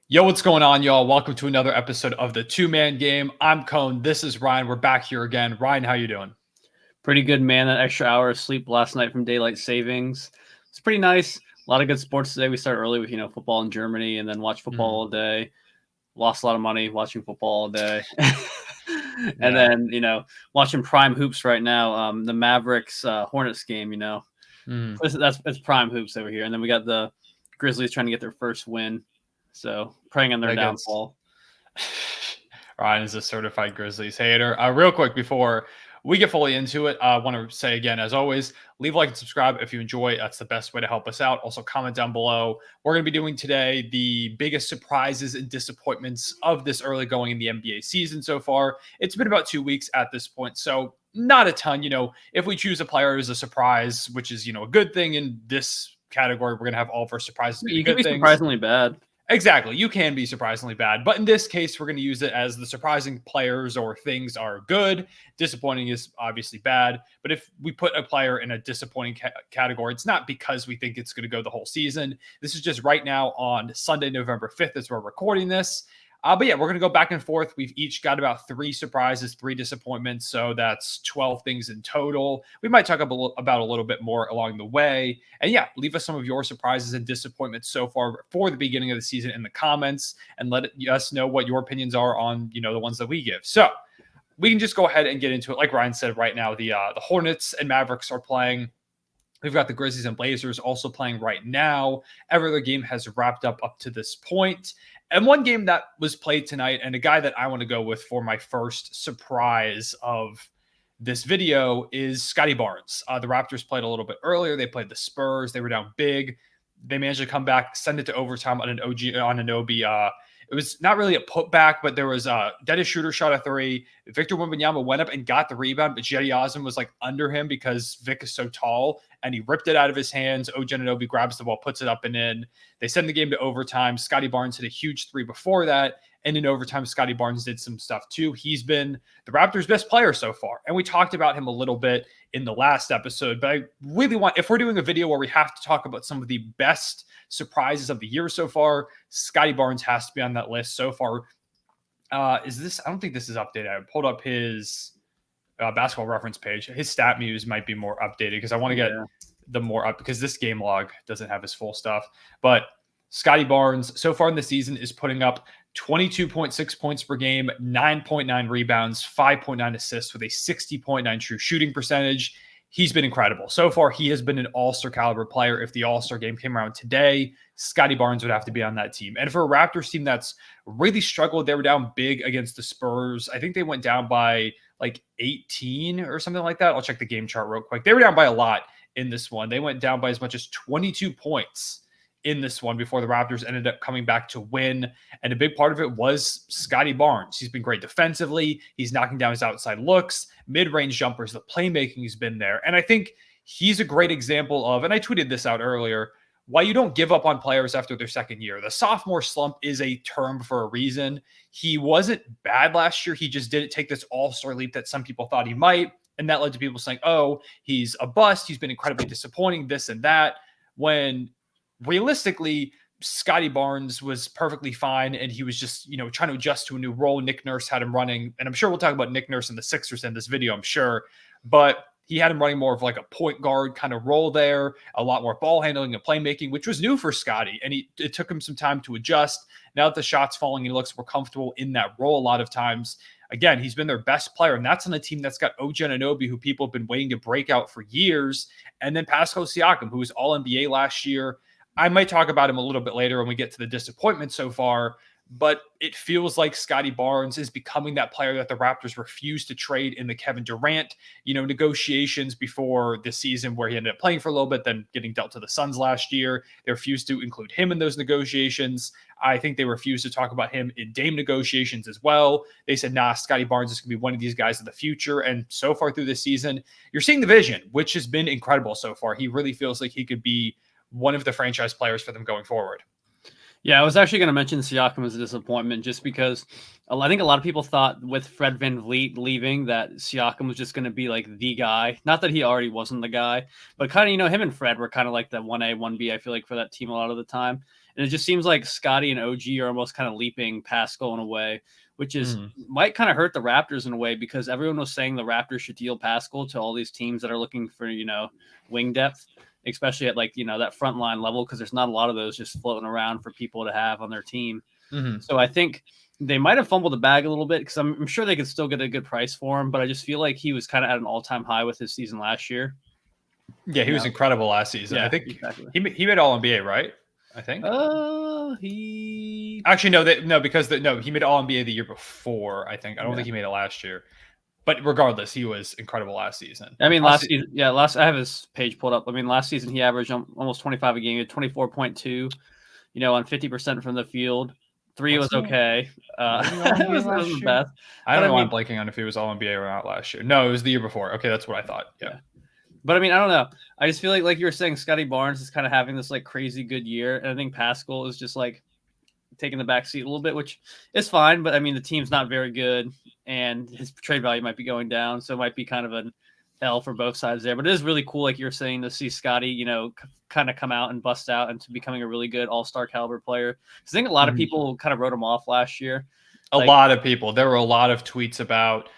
Yo, what's going on, y'all? Welcome to another episode of the Two-Man Game. I'm Cone. This is Ryan. We're back here again. Ryan, how you doing? Pretty good, man. That extra hour of sleep last night from daylight savings. It's pretty nice. A lot of good sports today. We started early with, football in Germany and then watch football all day. Lost a lot of money watching football all day. And then, watching prime hoops right now. The Mavericks Hornets game, It's prime hoops over here. And then we got the Grizzlies trying to get their first win. So praying on their downfall. Ryan is a certified Grizzlies hater. Real quick before we get fully into it, I want to say again, as always, leave a like and subscribe if you enjoy. That's the best way to help us out. Also, comment down below. We're going to be doing today the biggest surprises and disappointments of this early going in the NBA season so far. It's been about 2 weeks at this point, so not a ton. If we choose a player as a surprise, which is, a good thing in this category, we're going to have all of our surprises be You good can be things. surprisingly bad. Exactly. You can be surprisingly bad. But in this case, we're going to use it as the surprising players or things are good. Disappointing is obviously bad. But if we put a player in a disappointing category, it's not because we think it's going to go the whole season. This is just right now on Sunday, November 5th as we're recording this. But yeah, we're going to go back and forth. We've each got about 3 surprises, 3 disappointments. So that's 12 things in total. We might talk about a little bit more along the way. And yeah, leave us some of your surprises and disappointments so far for the beginning of the season in the comments and let us know what your opinions are on, the ones that we give. So we can just go ahead and get into it. Like Ryan said, right now, the Hornets and Mavericks are playing. We've got the Grizzlies and Blazers also playing right now. Every other game has wrapped up to this point. And one game that was played tonight, and a guy that I want to go with for my first surprise of this video is Scottie Barnes. The Raptors played a little bit earlier. They played the Spurs. They were down big. They managed to come back, send it to overtime on an Anunoby. It was not really a putback, but there was Dennis Schroeder shot a 3. Victor Wembanyama went up and got the rebound, but Cedi Osman was like under him because Vic is so tall, and he ripped it out of his hands. Anunoby grabs the ball, puts it up and in. They send the game to overtime. Scottie Barnes hit a huge 3 before that, and in overtime, Scottie Barnes did some stuff too. He's been the Raptors' best player so far, and we talked about him a little bit in the last episode, but I really want, if we're doing a video where we have to talk about some of the best surprises of the year so far, Scottie Barnes has to be on that list so far. Is this? I don't think this is updated. I pulled up his basketball reference page. His stat muse might be more updated because I want to get the more up because this game log doesn't have his full stuff. But Scottie Barnes so far in the season is putting up 22.6 points per game, 9.9 rebounds, 5.9 assists with a 60.9 true shooting percentage. He's been incredible. So far, he has been an all-star caliber player. If the all-star game came around today, Scottie Barnes would have to be on that team. And for a Raptors team that's really struggled, they were down big against the Spurs. I think they went down by like 18 or something like that. I'll check the game chart real quick. They were down by a lot in this one. They went down by as much as 22 points in this one before the Raptors ended up coming back to win. And a big part of it was Scottie Barnes. He's been great defensively. He's knocking down his outside looks, mid-range jumpers. The playmaking has been there. And I think he's a great example of, and I tweeted this out earlier, why you don't give up on players after their second year. The sophomore slump is a term for a reason. He wasn't bad last year. He just didn't take this all-star leap that some people thought he might. And that led to people saying, oh, he's a bust. He's been incredibly disappointing, this and that. When realistically, Scottie Barnes was perfectly fine, and he was just, trying to adjust to a new role. Nick Nurse had him running, and I'm sure we'll talk about Nick Nurse and the Sixers in this video, I'm sure, but he had him running more of like a point guard kind of role there, a lot more ball handling and playmaking, which was new for Scottie, and it took him some time to adjust. Now that the shot's falling, he looks more comfortable in that role a lot of times. Again, he's been their best player, and that's on a team that's got OG Anunoby, who people have been waiting to break out for years, and then Pascal Siakam, who was All-NBA last year. I might talk about him a little bit later when we get to the disappointment so far, but it feels like Scottie Barnes is becoming that player that the Raptors refused to trade in the Kevin Durant, negotiations before the season, where he ended up playing for a little bit, then getting dealt to the Suns last year. They refused to include him in those negotiations. I think they refused to talk about him in Dame negotiations as well. They said, nah, Scottie Barnes is going to be one of these guys of the future. And so far through this season, you're seeing the vision, which has been incredible so far. He really feels like he could be one of the franchise players for them going forward. Yeah, I was actually going to mention Siakam as a disappointment just because I think a lot of people thought with Fred VanVleet leaving that Siakam was just going to be like the guy. Not that he already wasn't the guy, but kind of, him and Fred were kind of like the 1A, 1B, I feel like, for that team a lot of the time. And it just seems like Scotty and OG are almost kind of leaping Pascal in a way, which is Mm. might kind of hurt the Raptors in a way, because everyone was saying the Raptors should deal Pascal to all these teams that are looking for, wing depth, especially at like, that front line level, because there's not a lot of those just floating around for people to have on their team. Mm-hmm. So I think they might have fumbled the bag a little bit, because I'm sure they could still get a good price for him, but I just feel like he was kind of at an all-time high with his season last year. Yeah, he was incredible last season. Yeah, I think exactly. he made All NBA, right? I think. He Actually because he made All NBA the year before. I think I don't think he made it last year. But regardless, he was incredible last season. I mean, last season, I have his page pulled up. I mean, last season he averaged almost 25 a game, 24.2, on 50% from the field. 3 was okay. It wasn't the best. I don't know why I'm blanking on if he was All NBA or not last year. No, it was the year before. Okay, that's what I thought. Yeah. But I mean, I don't know. I just feel like you were saying, Scotty Barnes is kind of having this like crazy good year, and I think Pascal is just like taking the back seat a little bit, which is fine. But I mean, the team's not very good, and his trade value might be going down, so it might be kind of an L for both sides there. But it is really cool, like you're saying, to see Scotty, kind of come out and bust out into becoming a really good all-star caliber player. I think a lot of people kind of wrote him off last year. A lot of people. There were a lot of tweets about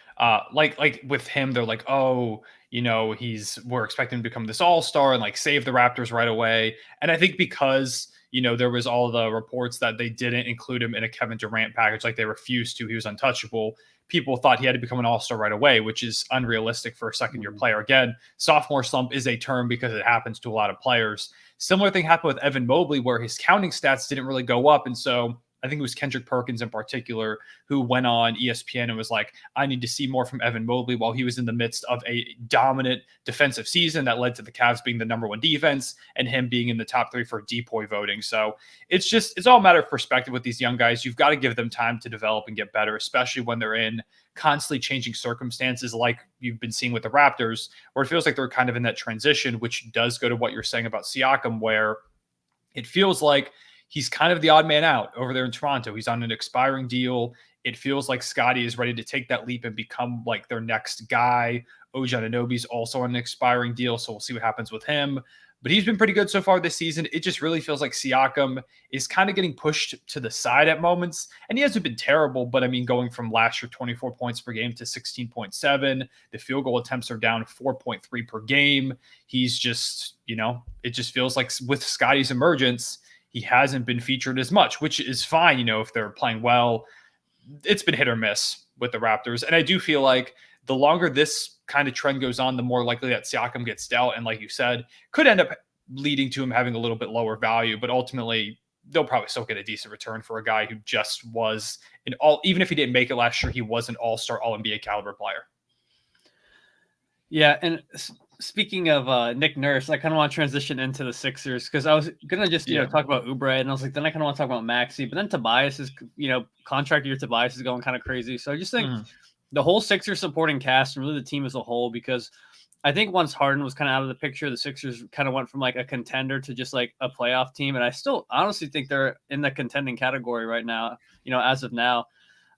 like with him, they're like, oh, we're expecting him to become this all-star and like save the Raptors right away. And I think because there was all the reports that they didn't include him in a Kevin Durant package, like they refused to. He was untouchable. People thought he had to become an all-star right away, which is unrealistic for a second-year player. Again, sophomore slump is a term because it happens to a lot of players. Similar thing happened with Evan Mobley, where his counting stats didn't really go up. And so I think it was Kendrick Perkins in particular who went on ESPN and was like, I need to see more from Evan Mobley, while he was in the midst of a dominant defensive season that led to the Cavs being the #1 defense and him being in the top 3 for DPOY voting. So it's all a matter of perspective with these young guys. You've got to give them time to develop and get better, especially when they're in constantly changing circumstances like you've been seeing with the Raptors, where it feels like they're kind of in that transition, which does go to what you're saying about Siakam, where it feels like he's kind of the odd man out over there in Toronto. He's on an expiring deal. It feels like Scotty is ready to take that leap and become like their next guy. OG Anunoby's also on an expiring deal, so we'll see what happens with him. But he's been pretty good so far this season. It just really feels like Siakam is kind of getting pushed to the side at moments. And he hasn't been terrible, but I mean, going from last year 24 points per game to 16.7, the field goal attempts are down 4.3 per game. He's just, it just feels like with Scotty's emergence, he hasn't been featured as much, which is fine, if they're playing well. It's been hit or miss with the Raptors. And I do feel like the longer this kind of trend goes on, the more likely that Siakam gets dealt. And like you said, could end up leading to him having a little bit lower value. But ultimately, they'll probably still get a decent return for a guy who just was even if he didn't make it last year, he was an all-star, all-NBA caliber player. Yeah, and speaking of Nick Nurse, I kind of want to transition into the Sixers, because I was going to just, talk about Oubre, and I was like, then I kind of want to talk about Maxey, but then Tobias is, contract year Tobias is going kind of crazy. So I just think the whole Sixers supporting cast, and really the team as a whole, because I think once Harden was kind of out of the picture, the Sixers kind of went from like a contender to just like a playoff team. And I still honestly think they're in the contending category right now, as of now.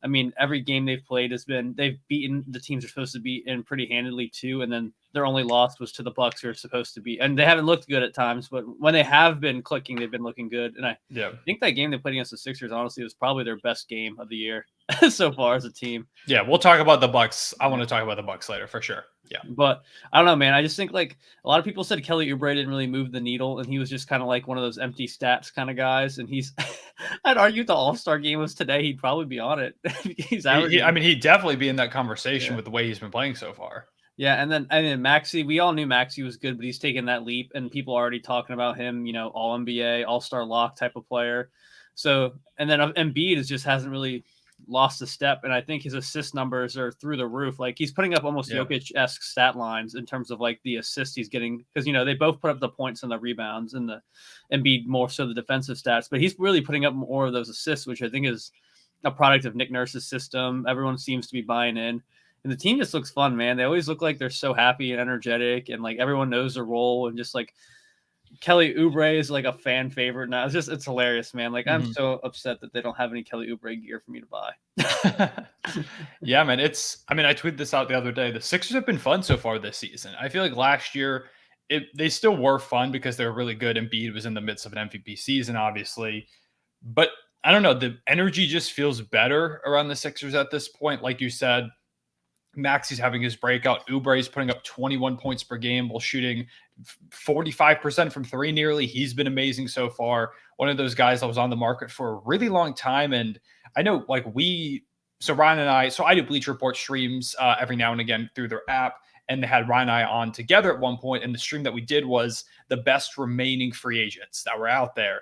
I mean, every game they've played they've beaten the teams they're supposed to beat in pretty handily too. And then their only loss was to the Bucks, who are supposed to be, and they haven't looked good at times, but when they have been clicking, they've been looking good. And I think that game they played against the Sixers, honestly, was probably their best game of the year so far as a team. Yeah, we'll talk about the Bucks. I want to talk about the Bucks later for sure. Yeah. But I don't know, man. I just think like a lot of people said Kelly Oubre didn't really move the needle, and he was just kind of like one of those empty stats kind of guys. And he's, I'd argue the All-Star game was today, he'd probably be on it. He's averaging. He'd definitely be in that conversation with the way he's been playing so far. Yeah, and then Maxey, we all knew Maxey was good, but he's taken that leap, and people are already talking about him, all NBA, all-star lock type of player. So, and then Embiid just hasn't really lost a step, and I think his assist numbers are through the roof. Like he's putting up almost Jokic-esque stat lines in terms of like the assists he's getting, because they both put up the points and the rebounds, and the Embiid more so the defensive stats, but he's really putting up more of those assists, which I think is a product of Nick Nurse's system. Everyone seems to be buying in. And the team just looks fun, man. They always look like they're so happy and energetic, and like everyone knows their role. And just like Kelly Oubre is like a fan favorite now. It's hilarious, man. Like I'm so upset that they don't have any Kelly Oubre gear for me to buy. Yeah, man. I tweeted this out the other day. The Sixers have been fun so far this season. I feel like last year they still were fun because they were really good. Embiid was in the midst of an MVP season, obviously. But I don't know. The energy just feels better around the Sixers at this point. Like you said, Maxi's having his breakout. Oubre's putting up 21 points per game while shooting 45% from three nearly. He's been amazing so far. One of those guys that was on the market for a really long time. And I know so Ryan and I do Bleacher Report streams every now and again through their app. And they had Ryan and I on together at one point. And the stream that we did was the best remaining free agents that were out there.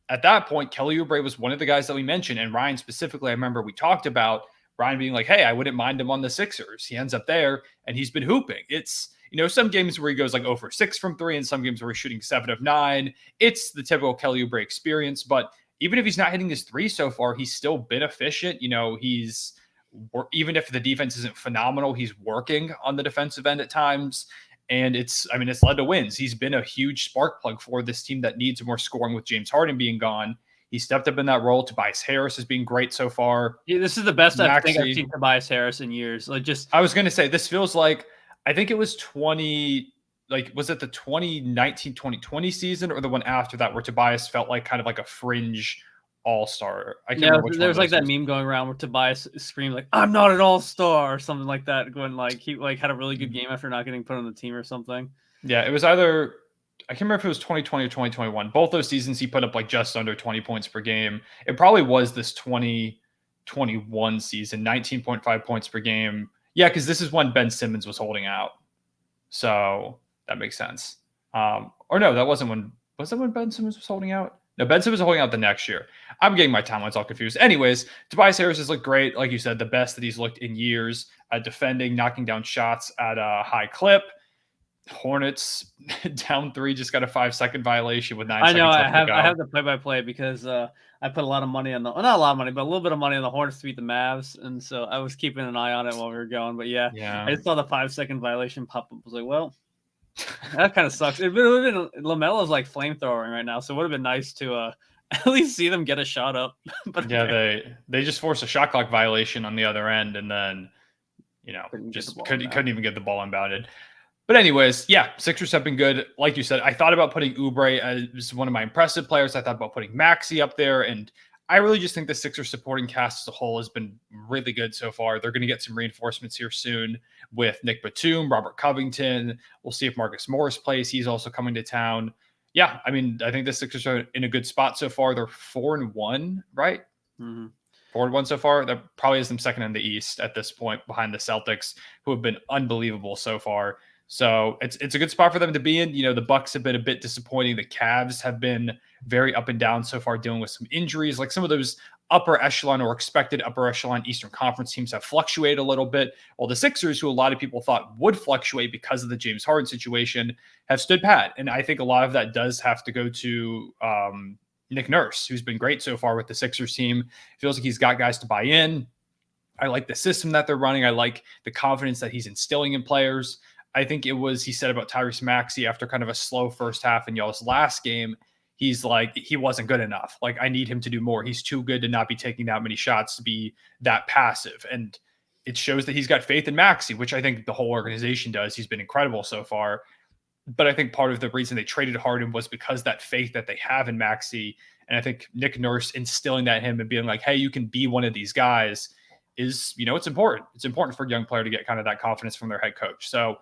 At that point, Kelly Oubre was one of the guys that we mentioned. And Ryan specifically, I remember we talked about Ryan being like, hey, I wouldn't mind him on the Sixers. He ends up there and he's been hooping. It's, some games where he goes like 0 for 6 from three and some games where he's shooting 7 of 9. It's the typical Kelly Oubre experience. But even if he's not hitting his three so far, he's still been efficient. Even if the defense isn't phenomenal, he's working on the defensive end at times. And it's led to wins. He's been a huge spark plug for this team that needs more scoring with James Harden being gone. He stepped up in that role. Tobias Harris has been great so far. Yeah, this is the best I think I've seen Tobias Harris in years. I was going to say, this feels like, I think it was was it the 2019-2020 season or the one after that where Tobias felt like kind of like a fringe all-star? I can't remember which one. There's like that meme going around where Tobias screamed like, I'm not an all-star or something like that, going like he had a really good game after not getting put on the team or something. Yeah, it was either, I can't remember if it was 2020 or 2021. Both those seasons he put up like just under 20 points per game. It probably was this 2021 season, 19.5 points per game. Yeah, because this is when Ben Simmons was holding out. So that makes sense. Or no, that wasn't when, was that when Ben Simmons was holding out? No, Ben Simmons was holding out the next year. I'm getting my timelines all confused. Anyways, Tobias Harris has looked great. Like you said, the best that he's looked in years at defending, knocking down shots at a high clip. Hornets down 3, just got a 5-second violation with 9 seconds left to go. I have the play-by-play because I put a lot of money on not a lot of money, but a little bit of money on the Hornets to beat the Mavs, and so I was keeping an eye on it while we were going. But yeah. I just saw the 5-second violation pop up. I was like, well, that kind of sucks. It would have been LaMelo's like flamethrowing right now, so it would have been nice to at least see them get a shot up. But yeah, they just forced a shot clock violation on the other end, and then couldn't even get the ball inbounded. But anyways, yeah, Sixers have been good. Like you said, I thought about putting Oubre as one of my impressive players. I thought about putting Maxey up there. And I really just think the Sixers supporting cast as a whole has been really good so far. They're going to get some reinforcements here soon with Nick Batum, Robert Covington. We'll see if Marcus Morris plays. He's also coming to town. Yeah, I think the Sixers are in a good spot so far. They're 4-1, right? Mm-hmm. 4-1 so far. That probably is them second in the East at this point behind the Celtics, who have been unbelievable so far. So it's a good spot for them to be in. The Bucks have been a bit disappointing. The Cavs have been very up and down so far, dealing with some injuries. Like some of those upper echelon or expected upper echelon Eastern Conference teams have fluctuated a little bit. While the Sixers, who a lot of people thought would fluctuate because of the James Harden situation, have stood pat. And I think a lot of that does have to go to Nick Nurse, who's been great so far with the Sixers team. Feels like he's got guys to buy in. I like the system that they're running. I like the confidence that he's instilling in players. I think it was, he said about Tyrese Maxey after kind of a slow first half in y'all's last game, he's like, he wasn't good enough. Like, I need him to do more. He's too good to not be taking that many shots to be that passive. And it shows that he's got faith in Maxey, which I think the whole organization does. He's been incredible so far. But I think part of the reason they traded Harden was because that faith that they have in Maxey. And I think Nick Nurse instilling that in him and being like, hey, you can be one of these guys is, it's important. It's important for a young player to get kind of that confidence from their head coach. So,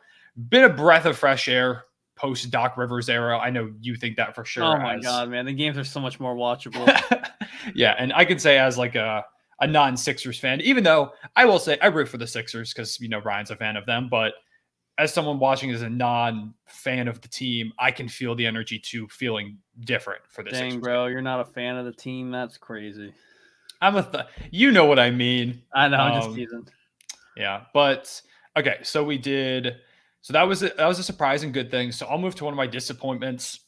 bit of breath of fresh air post Doc Rivers era. I know you think that for sure. Oh my God, man. The games are so much more watchable. Yeah. And I can say as like a non-Sixers fan, even though I will say I root for the Sixers because, Ryan's a fan of them, but as someone watching as a non-fan of the team, I can feel the energy to feeling different for the Sixers. Dang, bro, you're not a fan of the team. That's crazy. You know what I mean. I know, I'm just teasing. Yeah. But okay. So that was a surprising good thing. So I'll move to one of my disappointments.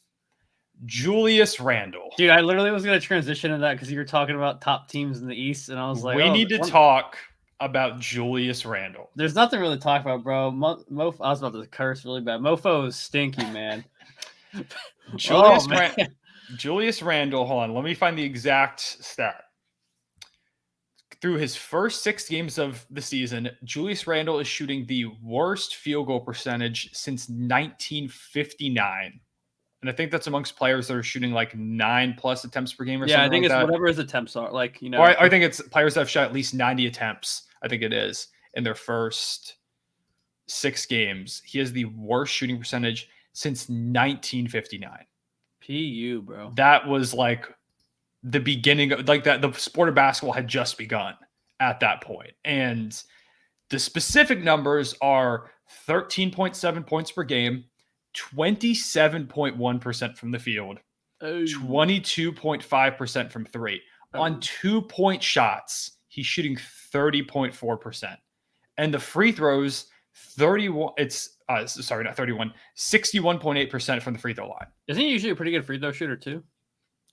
Julius Randle. Dude, I literally was going to transition to that because you were talking about top teams in the East, and I was like, we need to talk about Julius Randle. There's nothing really to talk about, bro. I was about to curse really bad. Mofo is stinky, man. Julius Randle, hold on. Let me find the exact stat. through his first 6 games of the season, Julius Randle is shooting the worst field goal percentage since 1959. And I think that's amongst players that are shooting like 9+ attempts per game or something I think like it's that. whatever his attempts are. Like, Or I think it's players that have shot at least 90 attempts. I think it is in their first 6 games. He has the worst shooting percentage since 1959. PU, bro. That was like the beginning of like that. The sport of basketball had just begun at that point. And the specific numbers are 13.7 points per game, 27.1% from the field, 22.5% from 3. On 2-point shots, he's shooting 30.4%. And the free throws, 61.8% from the free throw line. Isn't he usually a pretty good free throw shooter too?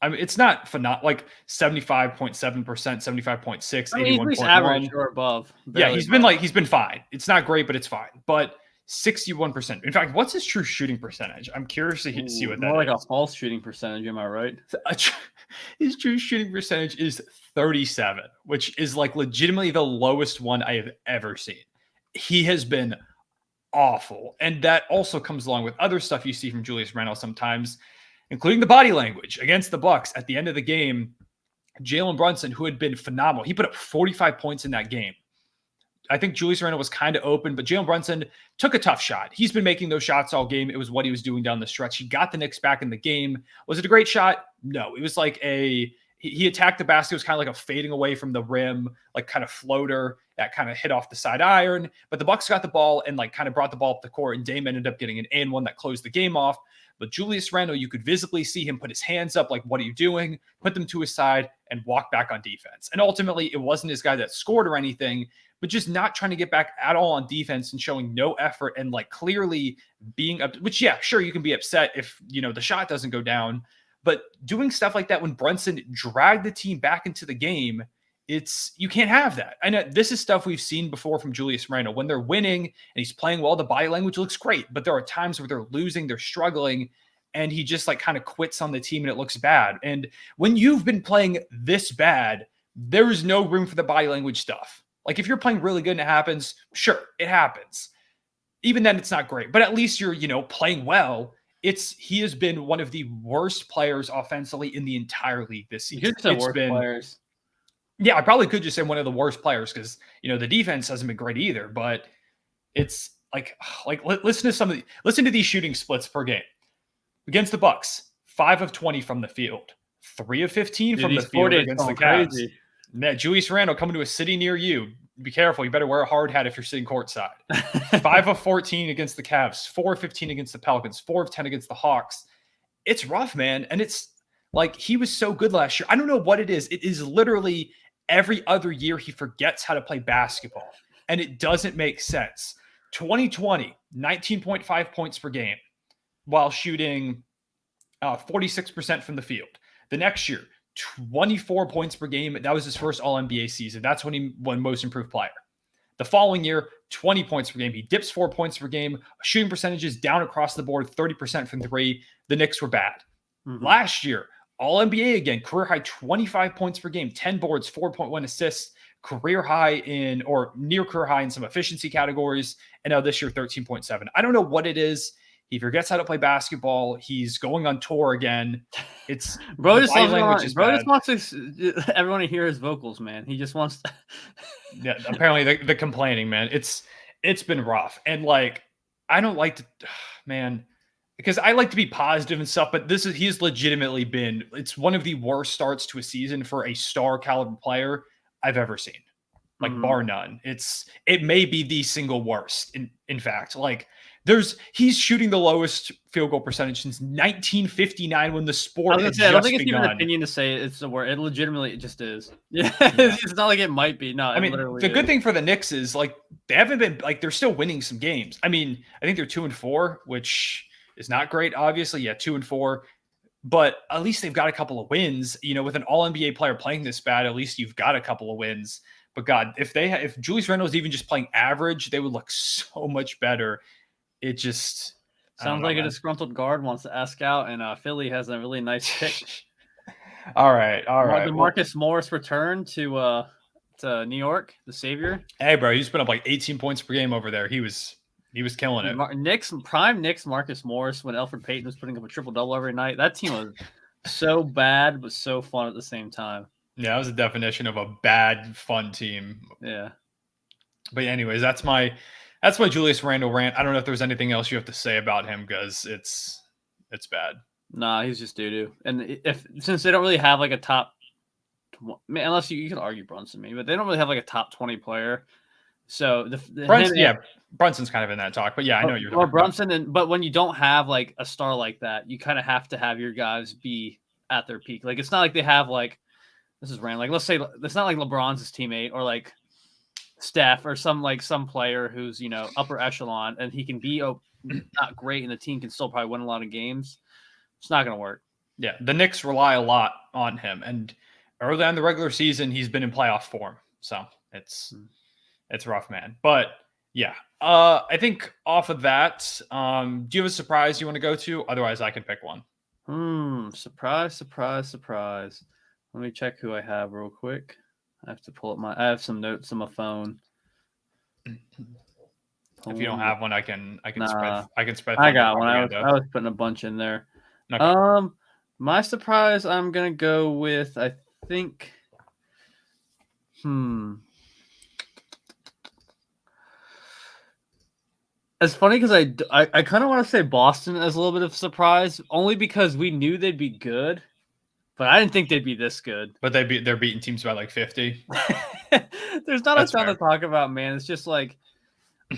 I mean, it's not phenomenal, like 75.7%, 75.6, I mean, he's at least average or above. Yeah, he's been fine. It's not great, but it's fine. But 61%. In fact, what's his true shooting percentage? I'm curious to see what that is. More like a false shooting percentage, am I right? His true shooting percentage is 37, which is like legitimately the lowest one I have ever seen. He has been awful. And that also comes along with other stuff you see from Julius Randle sometimes, including the body language against the Bucks at the end of the game. Jalen Brunson, who had been phenomenal, he put up 45 points in that game. I think Julius Randle was kind of open, but Jalen Brunson took a tough shot. He's been making those shots all game. It was what he was doing down the stretch. He got the Knicks back in the game. Was it a great shot? No. It was like he attacked the basket. It was kind of like a fading away from the rim, like kind of floater that kind of hit off the side iron. But the Bucks got the ball and like kind of brought the ball up the court, and Dame ended up getting an and one that closed the game off. But Julius Randle, you could visibly see him put his hands up, like, what are you doing? Put them to his side and walk back on defense. And ultimately, it wasn't his guy that scored or anything, but just not trying to get back at all on defense and showing no effort and like clearly being up, which, yeah, sure, you can be upset if, the shot doesn't go down, but doing stuff like that when Brunson dragged the team back into the game, you can't have that. I know this is stuff we've seen before from Julius Randle. When they're winning and he's playing well, the body language looks great, but there are times where they're losing, they're struggling, and he just like kind of quits on the team and it looks bad. And when you've been playing this bad, there is no room for the body language stuff. Like if you're playing really good and it happens, sure, it happens. Even then it's not great, but at least you're, playing well. He has been one of the worst players offensively in the entire league this season. Players. Yeah, I probably could just say one of the worst players because, the defense hasn't been great either, but it's like listen to these shooting splits per game. Against the Bucks, 5 of 20 from the field, 3 of 15 from the field against the Cavs. Yeah, Julius Randle coming to a city near you. Be careful. You better wear a hard hat if you're sitting courtside. 5 of 14 against the Cavs, 4 of 15 against the Pelicans, 4 of 10 against the Hawks. It's rough, man. And it's like he was so good last year. I don't know what it is. It is literally every other year he forgets how to play basketball. And it doesn't make sense. 2020, 19.5 points per game while shooting 46% from the field. The next year, 24 points per game. That was his first All-NBA season. That's when he won Most Improved Player. The following year, 20 points per game. He dips 4 points per game. Shooting percentages down across the board, 30% from 3. The Knicks were bad. Mm-hmm. Last year, All-NBA again, career high 25 points per game, 10 boards, 4.1 assists, career high or near career high in some efficiency categories. And now this year, 13.7. I don't know what it is. He forgets how to play basketball. He's going on tour again. It's bro just wants everyone to hear his vocals, man. He just wants to. Yeah, apparently the complaining, man. It's been rough, and like I don't like to, man, because I like to be positive and stuff. But he's legitimately been. It's one of the worst starts to a season for a star caliber player I've ever seen, like bar none. It may be the single worst. In fact, like. He's shooting the lowest field goal percentage since 1959 when the sport had just begun. I don't think it's even an opinion to say it's the worst. It legitimately just is. Yeah. It's not like it might be. No, I mean, the good thing for the Knicks is like they haven't been like they're still winning some games. I mean, I think they're 2-4, which is not great, obviously. Yeah, 2-4. But at least they've got a couple of wins. With an All-NBA player playing this bad, at least you've got a couple of wins. But God, if Julius Randle was even just playing average, they would look so much better. It just sounds like a disgruntled guard wants to ask out, and Philly has a really nice pick. All right. The Marcus Morris return to to New York, the savior. Hey, bro, he's put up like 18 points per game over there. He was killing it. Knicks, Marcus Morris, when Elfrid Payton was putting up a triple-double every night. That team was so bad, but so fun at the same time. Yeah, that was the definition of a bad, fun team. Yeah. But anyways, that's my Julius Randle rant. I don't know if there's anything else you have to say about him because it's bad. Nah, he's just doo-doo. And since they don't really have like a top, unless you can argue Brunson maybe, but they don't really have like a top 20 player. So Brunson's kind of in that talk, but yeah, I know you're talking Brunson. But when you don't have like a star like that, you kind of have to have your guys be at their peak. Like it's not like they have like, this is random. Like let's say it's not like LeBron's his teammate or like Steph or some player who's upper echelon and he can be not great and the team can still probably win a lot of games. It's not going to work. Yeah, the Knicks rely a lot on him, and early on in the regular season, he's been in playoff form, so it's rough, man. But yeah, I think off of that, do you have a surprise you want to go to? Otherwise, I can pick one. Surprise. Let me check who I have real quick. I have to pull up I have some notes on my phone. If you don't have one, I can spread. I got one. I was putting a bunch in there. Okay. My surprise, I'm gonna go with. I think. It's funny because I kind of want to say Boston as a little bit of surprise, only because we knew they'd be good, but I didn't think they'd be this good. But they're beating teams by like 50. There's not a ton to talk about, man. It's just like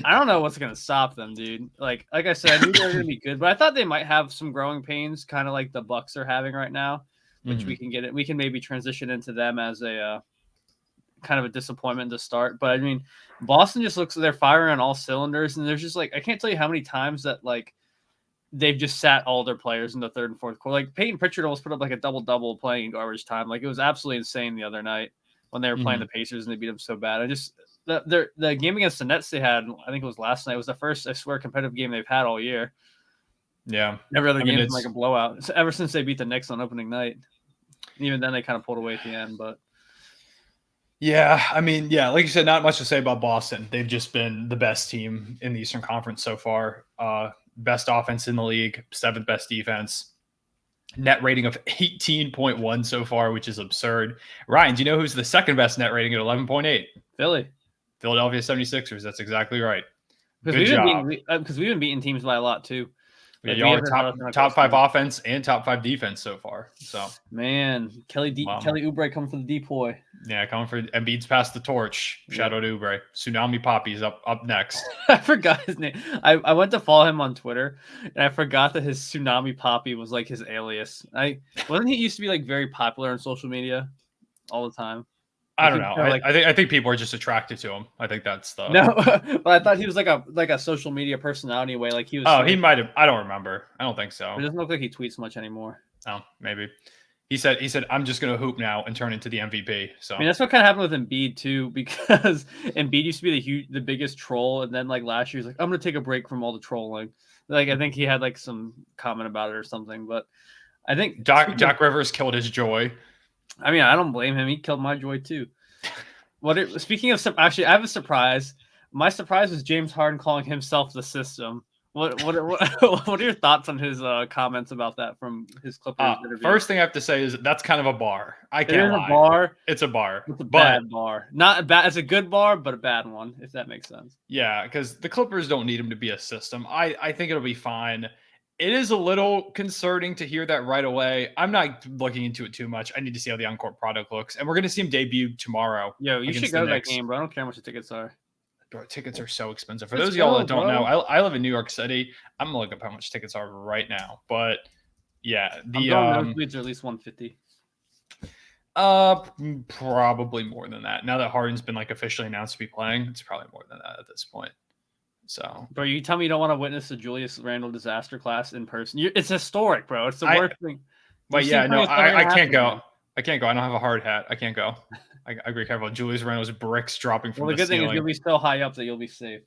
I don't know what's gonna stop them, dude. Like I said, I knew they were gonna be good, but I thought they might have some growing pains, kind of like the Bucks are having right now, which we can get it. We can maybe transition into them as a kind of a disappointment to start. But I mean, Boston just looks like they're firing on all cylinders, and there's just like I can't tell you how many times that like they've just sat all their players in the third and fourth quarter. Like Peyton Pritchard almost put up like a double playing in garbage time. Like it was absolutely insane the other night when they were playing the Pacers and they beat them so bad. The game against the Nets they had, I think it was last night, was the first, I swear, competitive game they've had all year. Yeah. Every other game is like a blowout. So ever since they beat the Knicks on opening night. Even then they kind of pulled away at the end, but yeah, I mean, yeah, like you said, not much to say about Boston. They've just been the best team in the Eastern Conference so far. Best offense in the league, 7th best defense. Net rating of 18.1 so far, which is absurd. Ryan, do you know who's the second best net rating at 11.8? Philadelphia 76ers. That's exactly right. Good job. Because we've been beating teams by a lot too. Yeah, y'all are top 5 offense and top 5 defense so far. So man, Kelly Oubre coming for the depoy. Yeah, coming for Embiid's passed the torch. Shout out to Oubre. Tsunami Poppy's up next. I forgot his name. I went to follow him on Twitter, and I forgot that his Tsunami Poppy was like his alias. Wasn't he used to be like very popular on social media all the time? I don't know. I think people are just attracted to him. I think that's the no. But I thought he was like a social media personality way. Like he was. Oh, he might have. I don't remember. I don't think so. It doesn't look like he tweets much anymore. Oh, maybe. He said I'm just gonna hoop now and turn into the MVP. So I mean that's what kind of happened with Embiid too, because Embiid used to be the biggest troll, and then like last year he's like I'm gonna take a break from all the trolling. Like I think he had like some comment about it or something, but I think Doc Rivers killed his joy. I mean, I don't blame him. He killed my joy too. Speaking of actually, I have a surprise. My surprise was James Harden calling himself the system. What are your thoughts on his comments about that from his Clippers interview? First thing I have to say is that's kind of a bar. I can't lie. It is a bar. It's a bar. It's a bad bar. Not bad. It's a good bar, but a bad one, if that makes sense. Yeah, because the Clippers don't need him to be a system. I think it'll be fine. It is a little concerning to hear that right away. I'm not looking into it too much. I need to see how the on-court product looks. And we're going to see him debut tomorrow. Yo, you should go to that game, bro. I don't care how much the tickets are. Bro, tickets are so expensive. For those of y'all that don't know, I live in New York City. I'm going to look up how much tickets are right now. But, yeah. The nosebleeds are at least $150. Probably more than that. Now that Harden's been like officially announced to be playing, it's probably more than that at this point. So, bro, you tell me you don't want to witness the Julius Randle disaster class in person. It's historic, bro. It's the worst thing. But yeah, no, I can't go. I can't go. I don't have a hard hat. I can't go. I agree, Careful. Julius Randle's bricks dropping from the ceiling. The good thing is you'll be so high up that you'll be safe.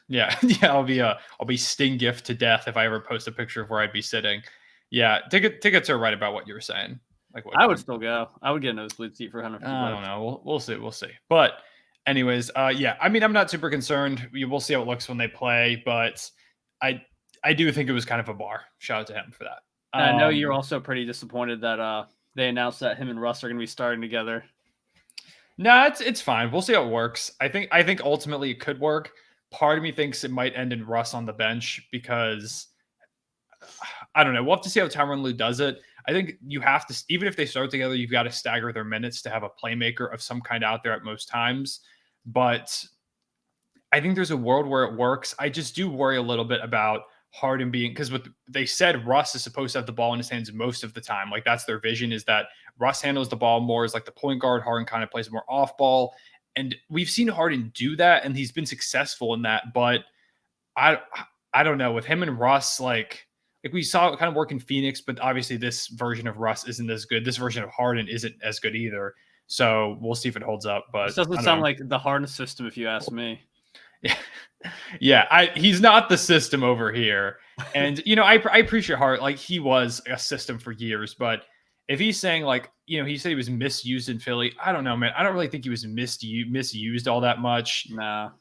Yeah, yeah. I'll be sting gift to death if I ever post a picture of where I'd be sitting. Yeah, tickets are right about what you were saying. Like what? I would still go. I would get a nosebleed seat for 150 I bucks. don't know. We'll see. We'll see. But anyways, yeah. I mean, I'm not super concerned. We'll see how it looks when they play, but I I do think it was kind of a bar. Shout out to him for that. And I know you're also pretty disappointed that they announced that him and Russ are going to be starting together. No, it's fine. We'll see how it works. I think ultimately it could work. Part of me thinks it might end in Russ on the bench because I don't know. We'll have to see how Tyronn Lue does it. I think you have to, even if they start together, you've got to stagger their minutes to have a playmaker of some kind out there at most times. But I think there's a world where it works. I just do worry a little bit about Harden being, because what they said, Russ is supposed to have the ball in his hands most of the time. Like that's their vision, is that Russ handles the ball more as like the point guard. Harden kind of plays more off ball. And we've seen Harden do that, and he's been successful in that. But I don't know, with him and Russ, like we saw it kind of work in Phoenix, but obviously this version of Russ isn't as good. This version of Harden isn't as good either. So we'll see if it holds up. But this doesn't sound like the Harden system, if you ask me. Yeah, he's not the system over here. And I appreciate Hart. Like he was a system for years, but if he's saying like, he said he was misused in Philly, I don't know, man. I don't really think he was misused all that much. No.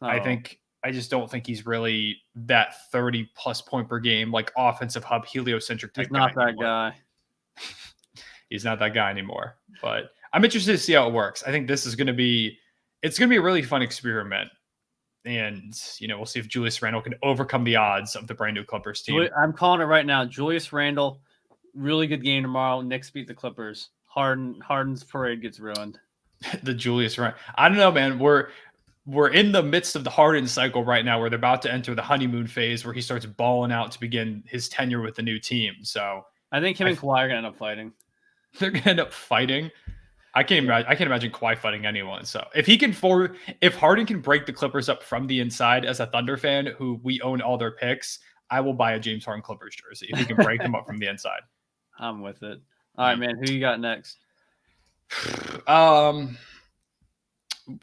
I just don't think he's really that 30+ point per game, like offensive hub heliocentric type. He's not that guy. He's not that guy anymore. But I'm interested to see how it works. I think this is going to be a really fun experiment. And, we'll see if Julius Randle can overcome the odds of the brand new Clippers team. I'm calling it right now. Julius Randle, really good game tomorrow. Knicks beat the Clippers. Harden's parade gets ruined. The Julius Randle. I don't know, man. We're in the midst of the Harden cycle right now, where they're about to enter the honeymoon phase where he starts balling out to begin his tenure with the new team. So I think him and Kawhi are going to end up fighting. They're going to end up fighting. I can't imagine Kawhi fighting anyone. So if Harden can break the Clippers up from the inside, as a Thunder fan who we own all their picks, I will buy a James Harden Clippers jersey if he can break them up from the inside. I'm with it. All right, man. Who you got next?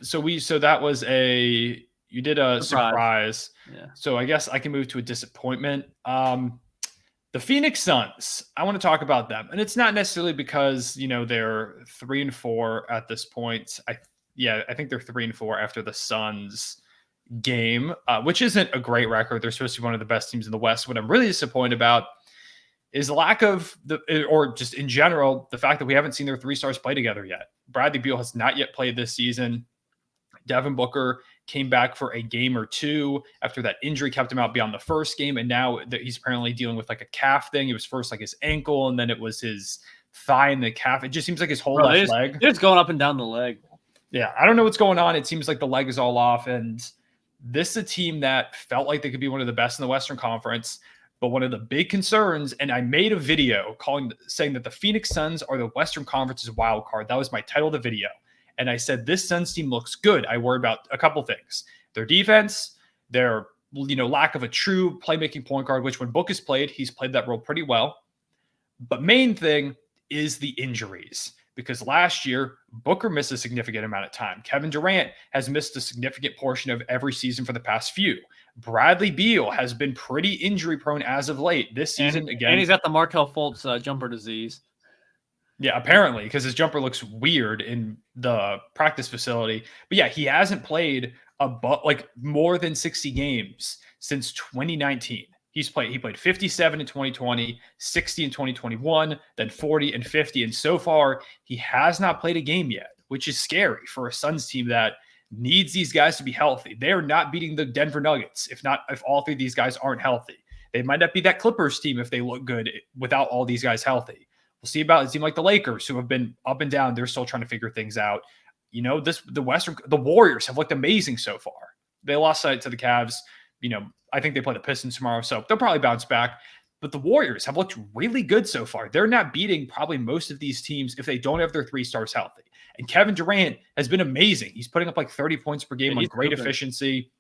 So that was you did a surprise. Yeah. So I guess I can move to a disappointment. The Phoenix Suns, I want to talk about them. And it's not necessarily because, they're 3-4 at this point. I think they're 3-4 after the Suns game, which isn't a great record. They're supposed to be one of the best teams in the West. What I'm really disappointed about is lack of or just in general, the fact that we haven't seen their three stars play together yet. Bradley Beal has not yet played this season. Devin Booker came back for a game or two after that injury kept him out beyond the first game. And now he's apparently dealing with like a calf thing. It was first like his ankle, and then it was his thigh and the calf. It just seems like his whole left leg. It's going up and down the leg. Yeah, I don't know what's going on. It seems like the leg is all off. And this is a team that felt like they could be one of the best in the Western Conference. But one of the big concerns, and I made a video saying that the Phoenix Suns are the Western Conference's wild card. That was my title of the video. And I said, this Suns team looks good. I worry about a couple things. Their defense, their lack of a true playmaking point guard, which when Book has played, he's played that role pretty well. But main thing is the injuries. Because last year, Booker missed a significant amount of time. Kevin Durant has missed a significant portion of every season for the past few. Bradley Beal has been pretty injury prone as of late. This season, and he's got the Markelle Fultz jumper disease. Yeah, apparently, because his jumper looks weird in the practice facility. But yeah, he hasn't played more than 60 games since 2019. He played 57 in 2020, 60 in 2021, then 40 and 50. And so far, he has not played a game yet, which is scary for a Suns team that needs these guys to be healthy. They are not beating the Denver Nuggets if all three of these guys aren't healthy. They might not be that Clippers team if they look good without all these guys healthy. We'll see about a team like the Lakers, who have been up and down. They're still trying to figure things out. The Warriors have looked amazing so far. They lost sight to the Cavs. I think they play the Pistons tomorrow, so they'll probably bounce back. But the Warriors have looked really good so far. They're not beating probably most of these teams if they don't have their three stars healthy. And Kevin Durant has been amazing. He's putting up like 30 points per game on great efficiency.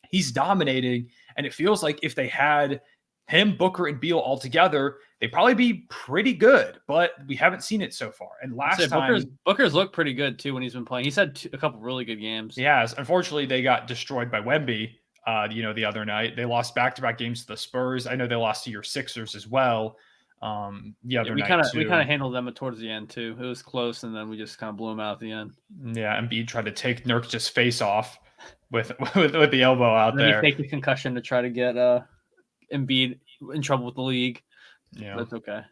He's dominating. And it feels like if they had him, Booker, and Beal all together, they'd probably be pretty good. But we haven't seen it so far. And last time, Booker's looked pretty good too when he's been playing. He's had a couple really good games. Yes. Unfortunately, they got destroyed by Wemby. The other night. They lost back-to-back games to the Spurs. I know they lost to your Sixers as well. The other we night kind of too. handled them towards the end too. It was close, and then we just kind of blew them out at the end. Yeah, Embiid tried to take Nurkic's face off with the elbow out And then there. he faked a concussion to try to get Embiid in trouble with the league. Yeah, that's okay.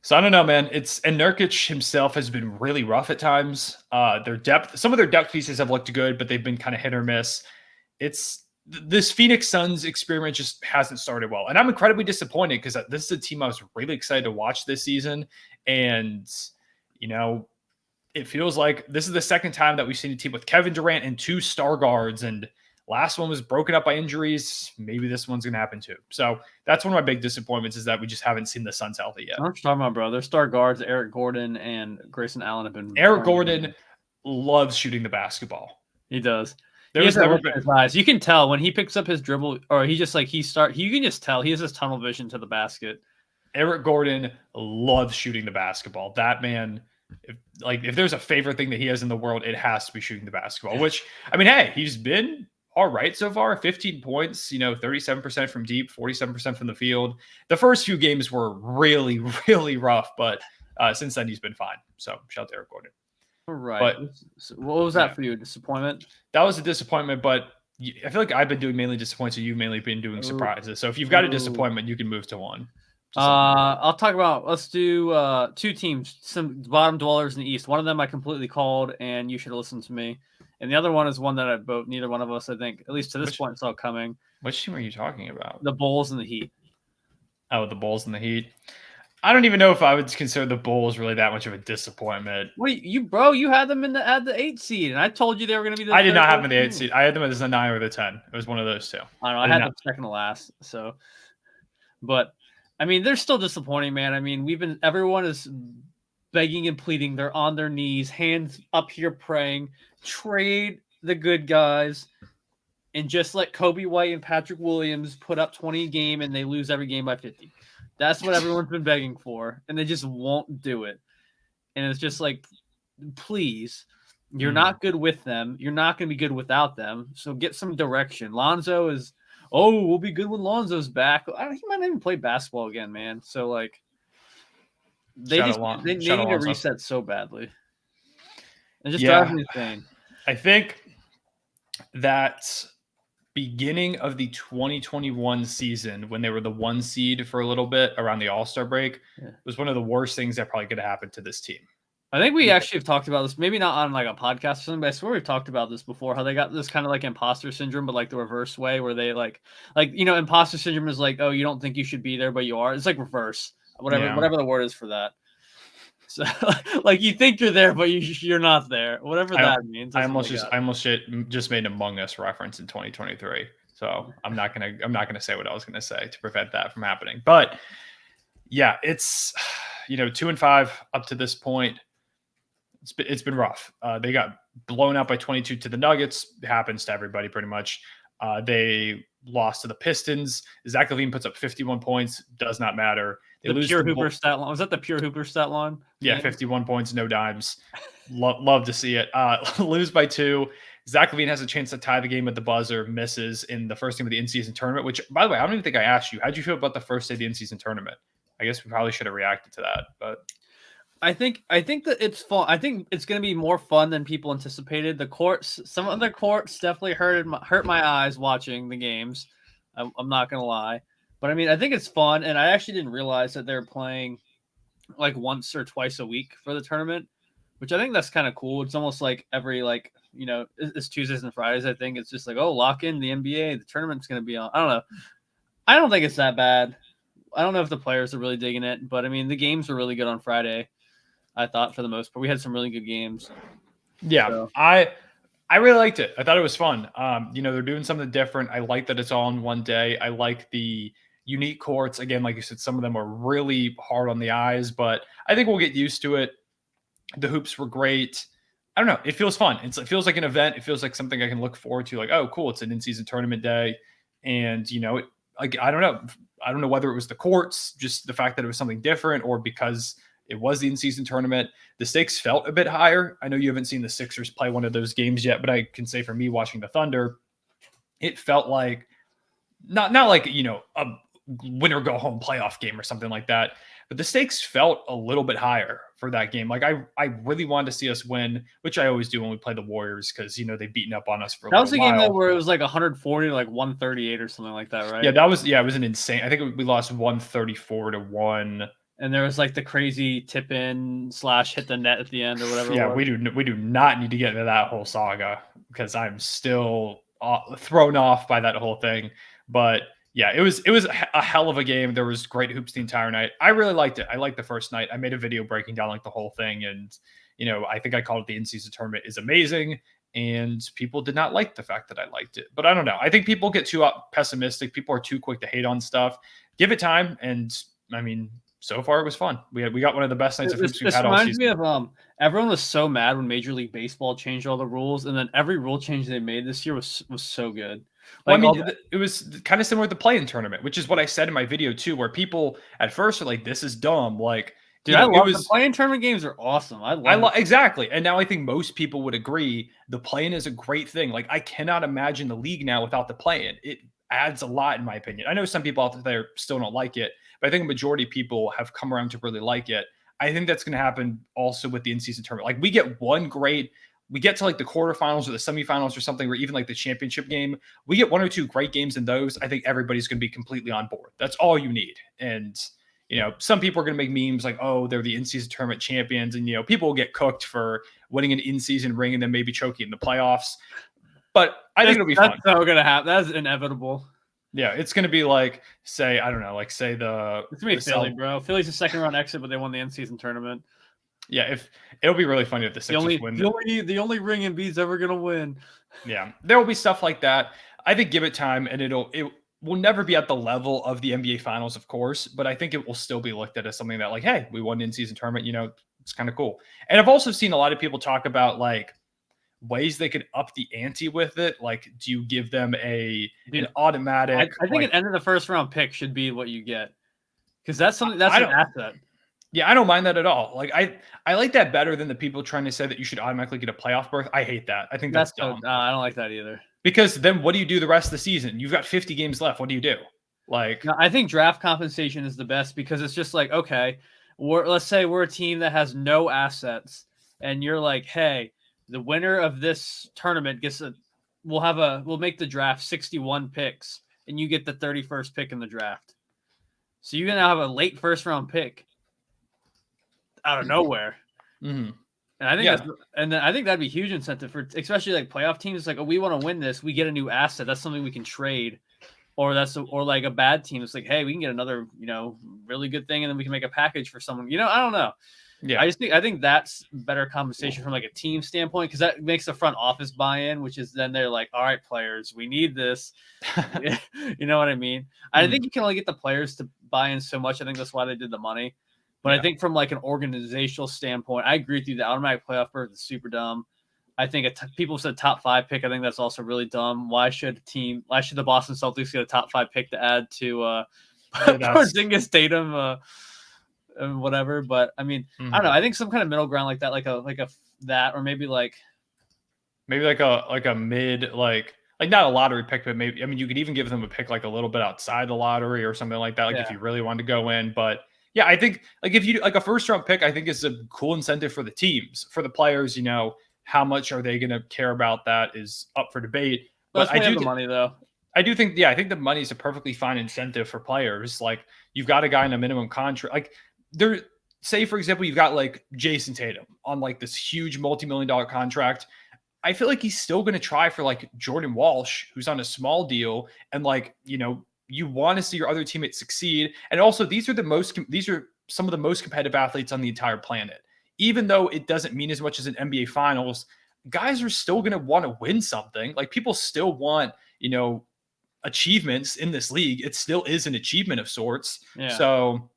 So I don't know, man. And Nurkic himself has been really rough at times. Some of their depth pieces have looked good, but they've been kind of hit or miss. This Phoenix Suns experiment just hasn't started well. And I'm incredibly disappointed because this is a team I was really excited to watch this season. And, it feels like this is the second time that we've seen a team with Kevin Durant and 2 star guards. And last one was broken up by injuries. Maybe this one's going to happen too. So that's one of my big disappointments is that we just haven't seen the Suns healthy yet. I'm talking about, bro. Their star guards, Eric Gordon and Grayson Allen, have been. Eric Gordon loves shooting the basketball. He does. There was never been. His eyes. You can tell when he picks up his dribble, or he just you can just tell he has this tunnel vision to the basket. Eric Gordon loves shooting the basketball. That man, if there's a favorite thing that he has in the world, it has to be shooting the basketball. Which, I mean, hey, he's been all right so far. 15 points, 37% from deep, 47% from the field. The first few games were really, really rough, but since then he's been fine. So shout out to Eric Gordon. All right. But what was that for you? Disappointment? That was a disappointment, but I feel like I've been doing mainly disappointments, so you've mainly been doing surprises. So if you've got a disappointment, you can move to one. I'll talk about, let's do 2 teams, some bottom dwellers in the East. One of them I completely called, and you should listen to me. And the other one is one that neither one of us, I think, at least to this point, saw coming. Which team are you talking about? The Bulls and the Heat. Oh, the Bulls and the Heat. I don't even know if I would consider the Bulls really that much of a disappointment. Wait, you had them at the 8 seed, and I told you they were going to be. I did not have them in the 8 seed. I had them as the 9 or the 10. It was one of those two. I don't know. I had them second to last. So, but I mean, they're still disappointing, man. I mean, everyone is begging and pleading. They're on their knees, hands up here praying. Trade the good guys and just let Kobe White and Patrick Williams put up 20 a game and they lose every game by 50. That's what everyone's been begging for, and they just won't do it. And it's just like, please, you're not good with them. You're not going to be good without them. So get some direction. Lonzo is, we'll be good when Lonzo's back. He might not even play basketball again, man. So, like, they need to reset so badly. It just drives me insane. I think that beginning of the 2021 season, when they were the 1 seed for a little bit around the All-Star break, was one of the worst things that probably could have happened to this team. I think we actually have talked about this, maybe not on like a podcast or something, but I swear we've talked about this before, how they got this kind of like imposter syndrome, but like the reverse way where they like, imposter syndrome is like, oh, you don't think you should be there, but you are. It's like reverse, whatever the word is for that. So, like, you think you're there, but you're not there. Whatever that means. I almost just made an Among Us reference in 2023. So I'm not gonna say what I was gonna say to prevent that from happening. But yeah, it's 2-5 up to this point. It's been rough. They got blown out by 22 to the Nuggets. It happens to everybody pretty much. They lost to the Pistons. Zach LaVine puts up 51 points. Does not matter. They lose pure Hooper stat line. Was that the pure Hooper stat line? Yeah, 51 points, no dimes. Love to see it. Lose by 2. Zach LaVine has a chance to tie the game at the buzzer, misses in the first game of the in-season tournament, which, by the way, I don't even think I asked you. How'd you feel about the first day of the in-season tournament? I guess we probably should have reacted to that, but I think that it's fun. I think it's going to be more fun than people anticipated. Some of the courts definitely hurt my eyes watching the games. I'm not going to lie. But I mean, I think it's fun, and I actually didn't realize that they're playing like once or twice a week for the tournament, which I think that's kind of cool. It's almost like every it's Tuesdays and Fridays. I think it's just like, lock in the NBA. The tournament's going to be on. I don't know. I don't think it's that bad. I don't know if the players are really digging it, but I mean, the games were really good on Friday. I thought for the most part, we had some really good games. Yeah, so. I really liked it. I thought it was fun. They're doing something different. I like that it's all in one day. I like the unique courts. Again, like you said, some of them are really hard on the eyes, but I think we'll get used to it. The hoops were great. I don't know. It feels fun. It feels like an event. It feels like something I can look forward to. Like, oh, cool. It's an in-season tournament day. And, I don't know. I don't know whether it was the courts, just the fact that it was something different, or because it was the in-season tournament. The stakes felt a bit higher. I know you haven't seen the Sixers play one of those games yet, but I can say for me watching the Thunder, it felt like not like, a winner go home playoff game or something like that. But the stakes felt a little bit higher for that game. Like I really wanted to see us win, which I always do when we play the Warriors because they've beaten up on us for a That was little the game while. though where it was like 140 to like 138 or something like that, right? Yeah, it was an insane. I think we lost 134-1. And there was like the crazy tip in / hit the net at the end or whatever. Yeah, we do not need to get into that whole saga because I'm still thrown off by that whole thing. But yeah, it was a hell of a game. There was great hoops the entire night. I really liked it. I liked the first night. I made a video breaking down like the whole thing, and I think I called it the in-season tournament is amazing. And people did not like the fact that I liked it. But I don't know. I think people get too pessimistic. People are too quick to hate on stuff. Give it time, and I mean, so far it was fun. We got one of the best nights of hoops we've had all season. This reminds me of everyone was so mad when Major League Baseball changed all the rules, and then every rule change they made this year was so good. Like, well, I mean, it was kind of similar to the play-in tournament, which is what I said in my video too, where people at first are like, "This is dumb." Like, dude, I love the play-in tournament games are awesome. Exactly, and now I think most people would agree the play-in is a great thing. Like, I cannot imagine the league now without the play-in. It adds a lot, in my opinion. I know some people out there still don't like it, but I think a majority of people have come around to really like it. I think that's going to happen also with the in-season tournament. Like, we get to like the quarterfinals or the semifinals or something, or even like the championship game. We get 1 or 2 great games in those. I think everybody's going to be completely on board. That's all you need. And, some people are going to make memes like, oh, they're the in-season tournament champions. And, people will get cooked for winning an in-season ring and then maybe choking in the playoffs. But I think it'll be fun. That's so going to happen. That's inevitable. Yeah, it's going to be like, it's going to be Philly, bro. Philly's a second round exit, but they won the in-season tournament. Yeah, it'll be really funny if the Sixers win. The only ring Embiid's ever going to win. Yeah, there will be stuff like that. I think give it time, and it will never be at the level of the NBA Finals, of course, but I think it will still be looked at as something that, like, hey, we won an in-season tournament. It's kind of cool. And I've also seen a lot of people talk about like ways they could up the ante with it. Like, do you give them an automatic? I think an end of the first round pick should be what you get, because that's an asset. Yeah, I don't mind that at all. Like, I like that better than the people trying to say that you should automatically get a playoff berth. I hate that. I think that's dumb. I don't like that either. Because then what do you do the rest of the season? You've got 50 games left. What do you do? Like, no, I think draft compensation is the best, because it's just like, okay, let's say we're a team that has no assets, and you're like, hey, the winner of this tournament we'll make the draft 61 picks, and you get the 31st pick in the draft. So you're gonna have a late first round pick out of nowhere. Mm-hmm. And I think I think that'd be a huge incentive for especially like playoff teams. It's like, oh, we want to win this. We get a new asset. That's something we can trade. Or like a bad team. It's like, hey, we can get another, really good thing, and then we can make a package for someone. I don't know. Yeah, I think that's better compensation from like a team standpoint, because that makes the front office buy in, which is then they're like, all right, players, we need this. You know what I mean? I think you can only get the players to buy in so much. I think that's why they did the money. But I think from like an organizational standpoint, I agree with you. The automatic playoff berth is super dumb. I think people said top 5 pick. I think that's also really dumb. Why should the Boston Celtics get a top 5 pick to add to Porzingis, Tatum, and whatever? But I mean, I don't know. I think some kind of middle ground like that, like a that, or maybe like a mid, like not a lottery pick, but maybe, I mean, you could even give them a pick like a little bit outside the lottery or something like that. Like if you really wanted to go in, but yeah, I think like if you like a first round pick, I think is a cool incentive for the teams, for the players. How much are they going to care about that is up for debate. But I do the money though. I do think, I think the money is a perfectly fine incentive for players. Like, you've got a guy in a minimum contract. Like, say for example, you've got like Jason Tatum on like this huge multi-million-dollar contract. I feel like he's still going to try for like Jordan Walsh, who's on a small deal, and like, you want to see your other teammates succeed. And also, these are some of the most competitive athletes on the entire planet. Even though it doesn't mean as much as an NBA Finals, guys are still going to want to win something. Like, people still want, achievements in this league. It still is an achievement of sorts. Yeah. So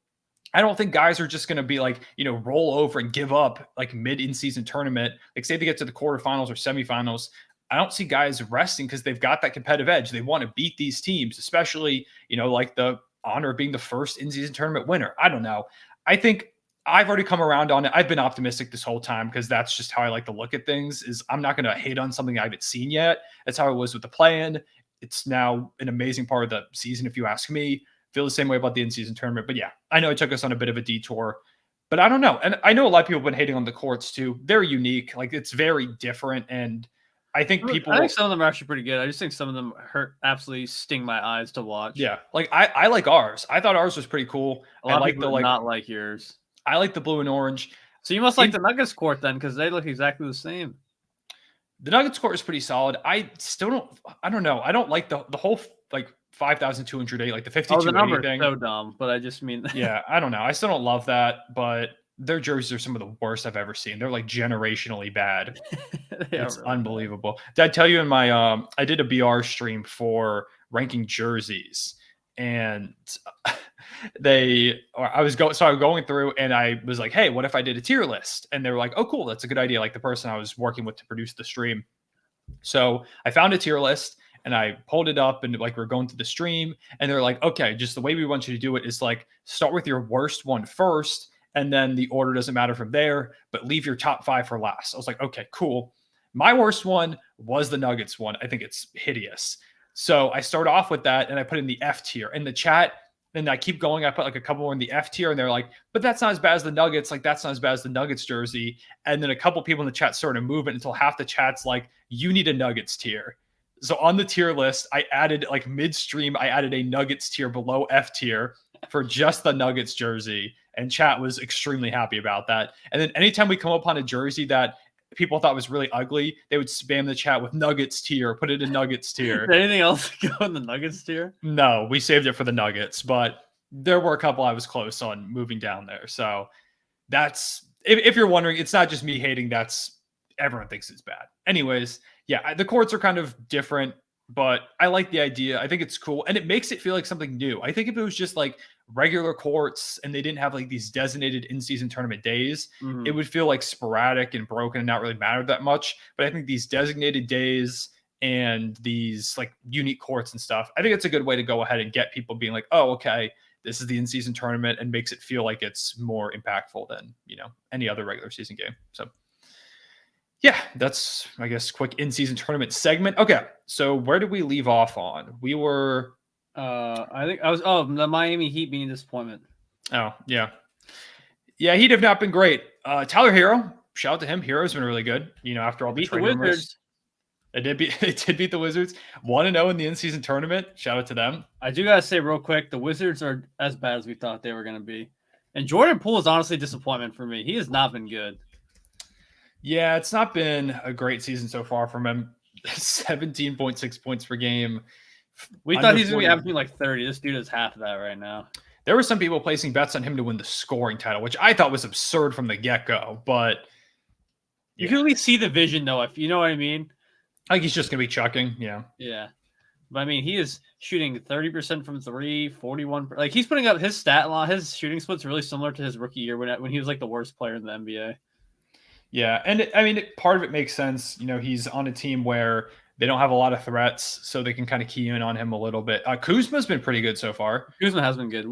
I don't think guys are just going to be like, roll over and give up like in-season tournament. Like, say they get to the quarterfinals or semifinals. I don't see guys resting because they've got that competitive edge. They want to beat these teams, especially, like the honor of being the first in-season tournament winner. I don't know. I think I've already come around on it. I've been optimistic this whole time because that's just how I like to look at things. Is I'm not going to hate on something I haven't seen yet. That's how it was with the play-in. It's now an amazing part of the season, if you ask me. Feel the same way about the in-season tournament. But yeah, I know it took us on a bit of a detour, but I don't know. And I know a lot of people have been hating on the courts too. They're unique. Like it's very different. And I think I think some of them are actually pretty good. I just think some of them absolutely sting my eyes to watch. Yeah. Like I like ours. I thought ours was pretty cool. A lot of people not like yours. I like the blue and orange. So you must like the Nuggets court then, because they look exactly the same. The Nuggets court is pretty solid. I don't know. I don't like the whole like 5,208, like the 52 the number thing. So dumb, but I just mean yeah, I don't know. I still don't love that, but their jerseys are some of the worst I've ever seen. They're like generationally bad. It's really unbelievable. Did I tell you in my I did a BR stream for ranking jerseys, and I was going through and I was like, hey, what if I did a tier list? And they were like, oh, cool, that's a good idea. Like the person I was working with to produce the stream. So I found a tier list and I pulled it up and like we're going through the stream and they're like, okay, just the way we want you to do it is like start with your worst one first. And then the order doesn't matter from there, but leave your top 5 for last. I was like, okay, cool. My worst one was the Nuggets one. I think it's hideous. So I start off with that and I put in the F tier. In the chat, then I keep going. I put like a couple more in the F tier and they're like, but that's not as bad as the Nuggets. Like that's not as bad as the Nuggets jersey. And then a couple people in the chat started moving until half the chat's like, you need a Nuggets tier. So on the tier list, I added like midstream, I added a Nuggets tier below F tier for just the Nuggets jersey. And chat was extremely happy about that. And then anytime we come upon a jersey that people thought was really ugly, they would spam the chat with Nuggets tier, put it in Nuggets tier. Did anything else go in the Nuggets tier? No, we saved it for the Nuggets, but there were a couple I was close on moving down there. So that's, if you're wondering, it's not just me hating, that's everyone thinks it's bad. Anyways, yeah, the courts are kind of different, but I like the idea. I think it's cool. And it makes it feel like something new. I think if it was just like regular courts and they didn't have like these designated in-season tournament days, it would feel like sporadic and broken and not really matter that much. But I think these designated days and these like unique courts and stuff, I think it's a good way to go ahead and get people being like, oh, okay, this is the in-season tournament, and makes it feel like it's more impactful than, any other regular season game. So yeah, that's, I guess, quick in-season tournament segment. Okay, so where did we leave off on? We were... I think I was... Oh, the Miami Heat being a disappointment. Oh, yeah. Yeah, Heat have not been great. Tyler Hero, shout out to him. Hero's been really good, after all the trade rumors. They did beat the Wizards. 1-0 in the in-season tournament. Shout out to them. I do got to say real quick, the Wizards are as bad as we thought they were going to be. And Jordan Poole is honestly a disappointment for me. He has not been good. Yeah, it's not been a great season so far from him. 17.6 points per game. We thought he's going to be averaging like 30. This dude is half of that right now. There were some people placing bets on him to win the scoring title, which I thought was absurd from the get-go. But you can really see the vision, though, if you know what I mean. Like he's just going to be chucking. Yeah. Yeah. But I mean, he is shooting 30% from 3, 41. Like he's putting up his stat line. His shooting split's really similar to his rookie year when he was like the worst player in the NBA. Yeah, and part of it makes sense. He's on a team where they don't have a lot of threats, so they can kind of key in on him a little bit. Kuzma's been pretty good so far. Kuzma has been good.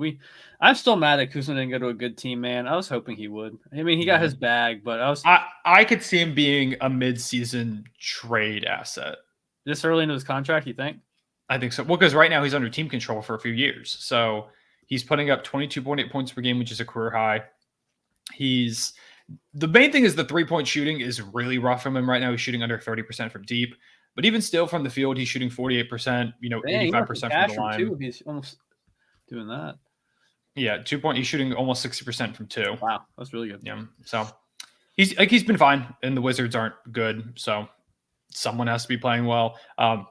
I'm still mad that Kuzma didn't go to a good team, man. I was hoping he would. I mean, he got his bag, but I could see him being a mid-season trade asset. This early into his contract, you think? I think so. Well, because right now he's under team control for a few years, so he's putting up 22.8 points per game, which is a career high. The main thing is the three-point shooting is really rough from him right now. He's shooting under 30% from deep. But even still from the field, he's shooting 48%, 85% from the line. Too. He's almost doing that. Yeah, 2-point. He's shooting almost 60% from 2. Wow, that's really good. Yeah, so he's been fine, and the Wizards aren't good, so someone has to be playing well. I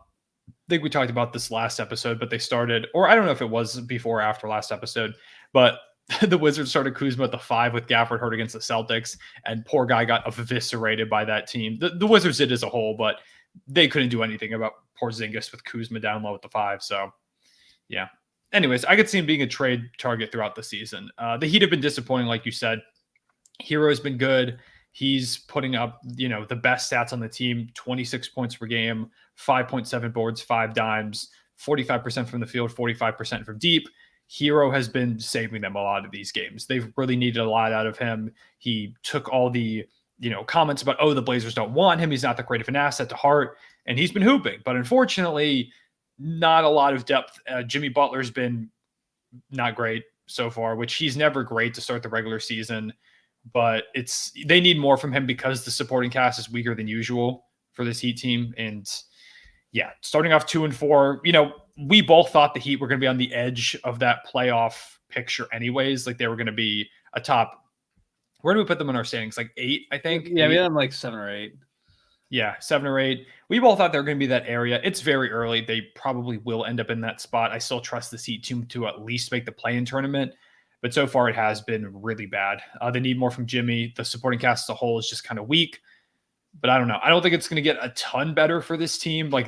think we talked about this last episode, but they started, or I don't know if it was before or after last episode, but the Wizards started Kuzma at the 5 with Gafford hurt against the Celtics, and poor guy got eviscerated by that team. The Wizards did as a whole, but they couldn't do anything about Porzingis with Kuzma down low at the 5. So, yeah. Anyways, I could see him being a trade target throughout the season. The Heat have been disappointing, like you said. Hero's been good. He's putting up, the best stats on the team, 26 points per game, 5.7 boards, 5 dimes, 45% from the field, 45% from deep. Hero has been saving them a lot of these games. They've really needed a lot out of him. He took all the, comments about, the Blazers don't want him. He's not that great of an asset to heart. And he's been hooping. But unfortunately, not a lot of depth. Jimmy Butler's been not great so far, which he's never great to start the regular season, but they need more from him because the supporting cast is weaker than usual for this Heat team. And yeah, starting off 2-4, we both thought the Heat were going to be on the edge of that playoff picture anyways. Like they were going to be a top, where do we put them in our standings? Like 8, I think. Yeah, we had them like 7 or 8. Yeah, 7 or 8. We both thought they were going to be that area. It's very early. They probably will end up in that spot. I still trust the Heat team to at least make the play-in tournament, but so far it has been really bad. They need more from Jimmy. The supporting cast as a whole is just kind of weak, but I don't know. I don't think it's going to get a ton better for this team. Like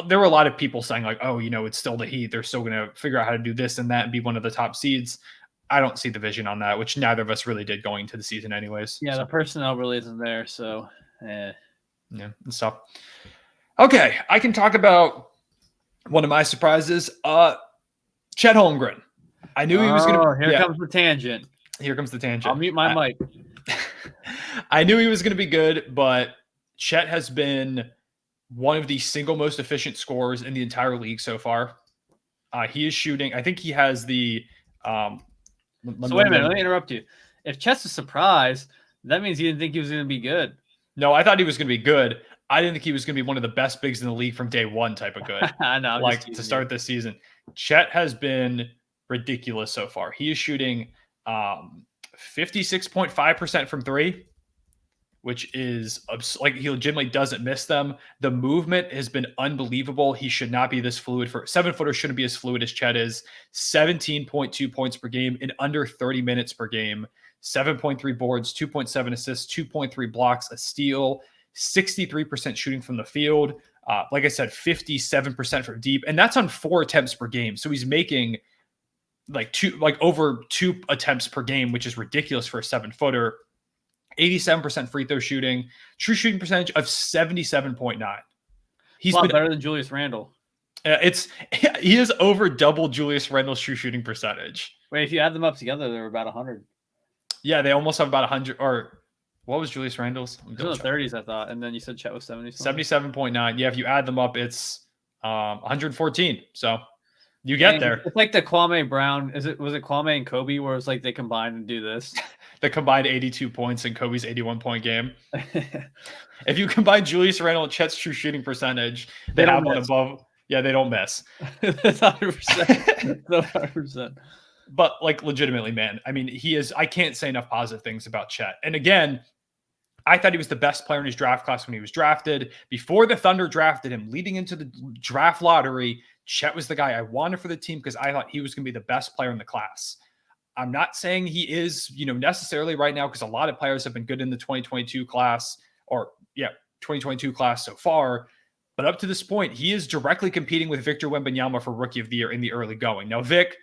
there were a lot of people saying like, oh, it's still the Heat. They're still going to figure out how to do this and that and be one of the top seeds. I don't see the vision on that, which neither of us really did going into the season anyways. Yeah, so. The personnel really isn't there, so yeah, and stuff. Okay, I can talk about one of my surprises. Chet Holmgren. I knew he was going to. Here comes the tangent. Here comes the tangent. I'll mute my mic. I knew he was going to be good, but Chet has been one of the single most efficient scorers in the entire league so far. He is shooting. I think he has the. So wait a minute. Let me interrupt you. If Chet's a surprise, that means you didn't think he was going to be good. No, I thought he was going to be good. I didn't think he was going to be one of the best bigs in the league from day one type of good. I know. Like to start this season. Chet has been ridiculous so far. He is shooting 56.5% from 3, which is like he legitimately doesn't miss them. The movement has been unbelievable. He should not be this fluid. For 7-footer shouldn't be as fluid as Chet is. 17.2 points per game in under 30 minutes per game. 7.3 boards, 2.7 assists, 2.3 blocks, a steal, 63% shooting from the field. Like I said, 57% from deep, and that's on 4 attempts per game. So he's making over 2 attempts per game, which is ridiculous for a 7-footer. 87% free throw shooting, true shooting percentage of 77.9. He's been better than Julius Randle. He is over double Julius Randle's true shooting percentage. Wait, if you add them up together, they're about 100. Yeah, they almost have about 100. Or what was Julius Randle's? It was in the 30s, I thought. And then you said Chet was 70. 77.9. Yeah, if you add them up, it's 114. So you get there. It's like the Kwame Brown. Was it Kwame and Kobe where it's like they combine and do this? The combined 82 points in Kobe's 81-point game. If you combine Julius Randle and Chet's true shooting percentage, they have one above. Yeah, they don't miss. That's 100%. 100%. But like legitimately, man, I mean, he is. I can't say enough positive things about Chet. And again, I thought he was the best player in his draft class when he was drafted. Before the Thunder drafted him, leading into the draft lottery, Chet was the guy I wanted for the team because I thought he was going to be the best player in the class. I'm not saying he is, necessarily right now because a lot of players have been good in the 2022 class 2022 class so far. But up to this point, he is directly competing with Victor Wembanyama for Rookie of the Year in the early going. Now, Vic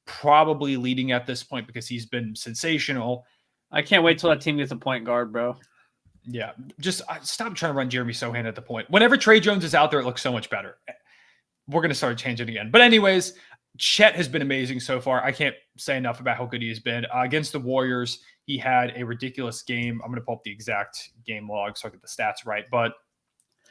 probably leading at this point because he's been sensational. I can't wait till that team gets a point guard, bro. Yeah, just stop trying to run Jeremy Sohan at the point. Whenever Trey Jones is out there, it looks so much better. We're going to start changing again. But anyways, Chet has been amazing so far. I can't say enough about how good he has been. Against the Warriors, he had a ridiculous game. I'm going to pull up the exact game log so I get the stats right. But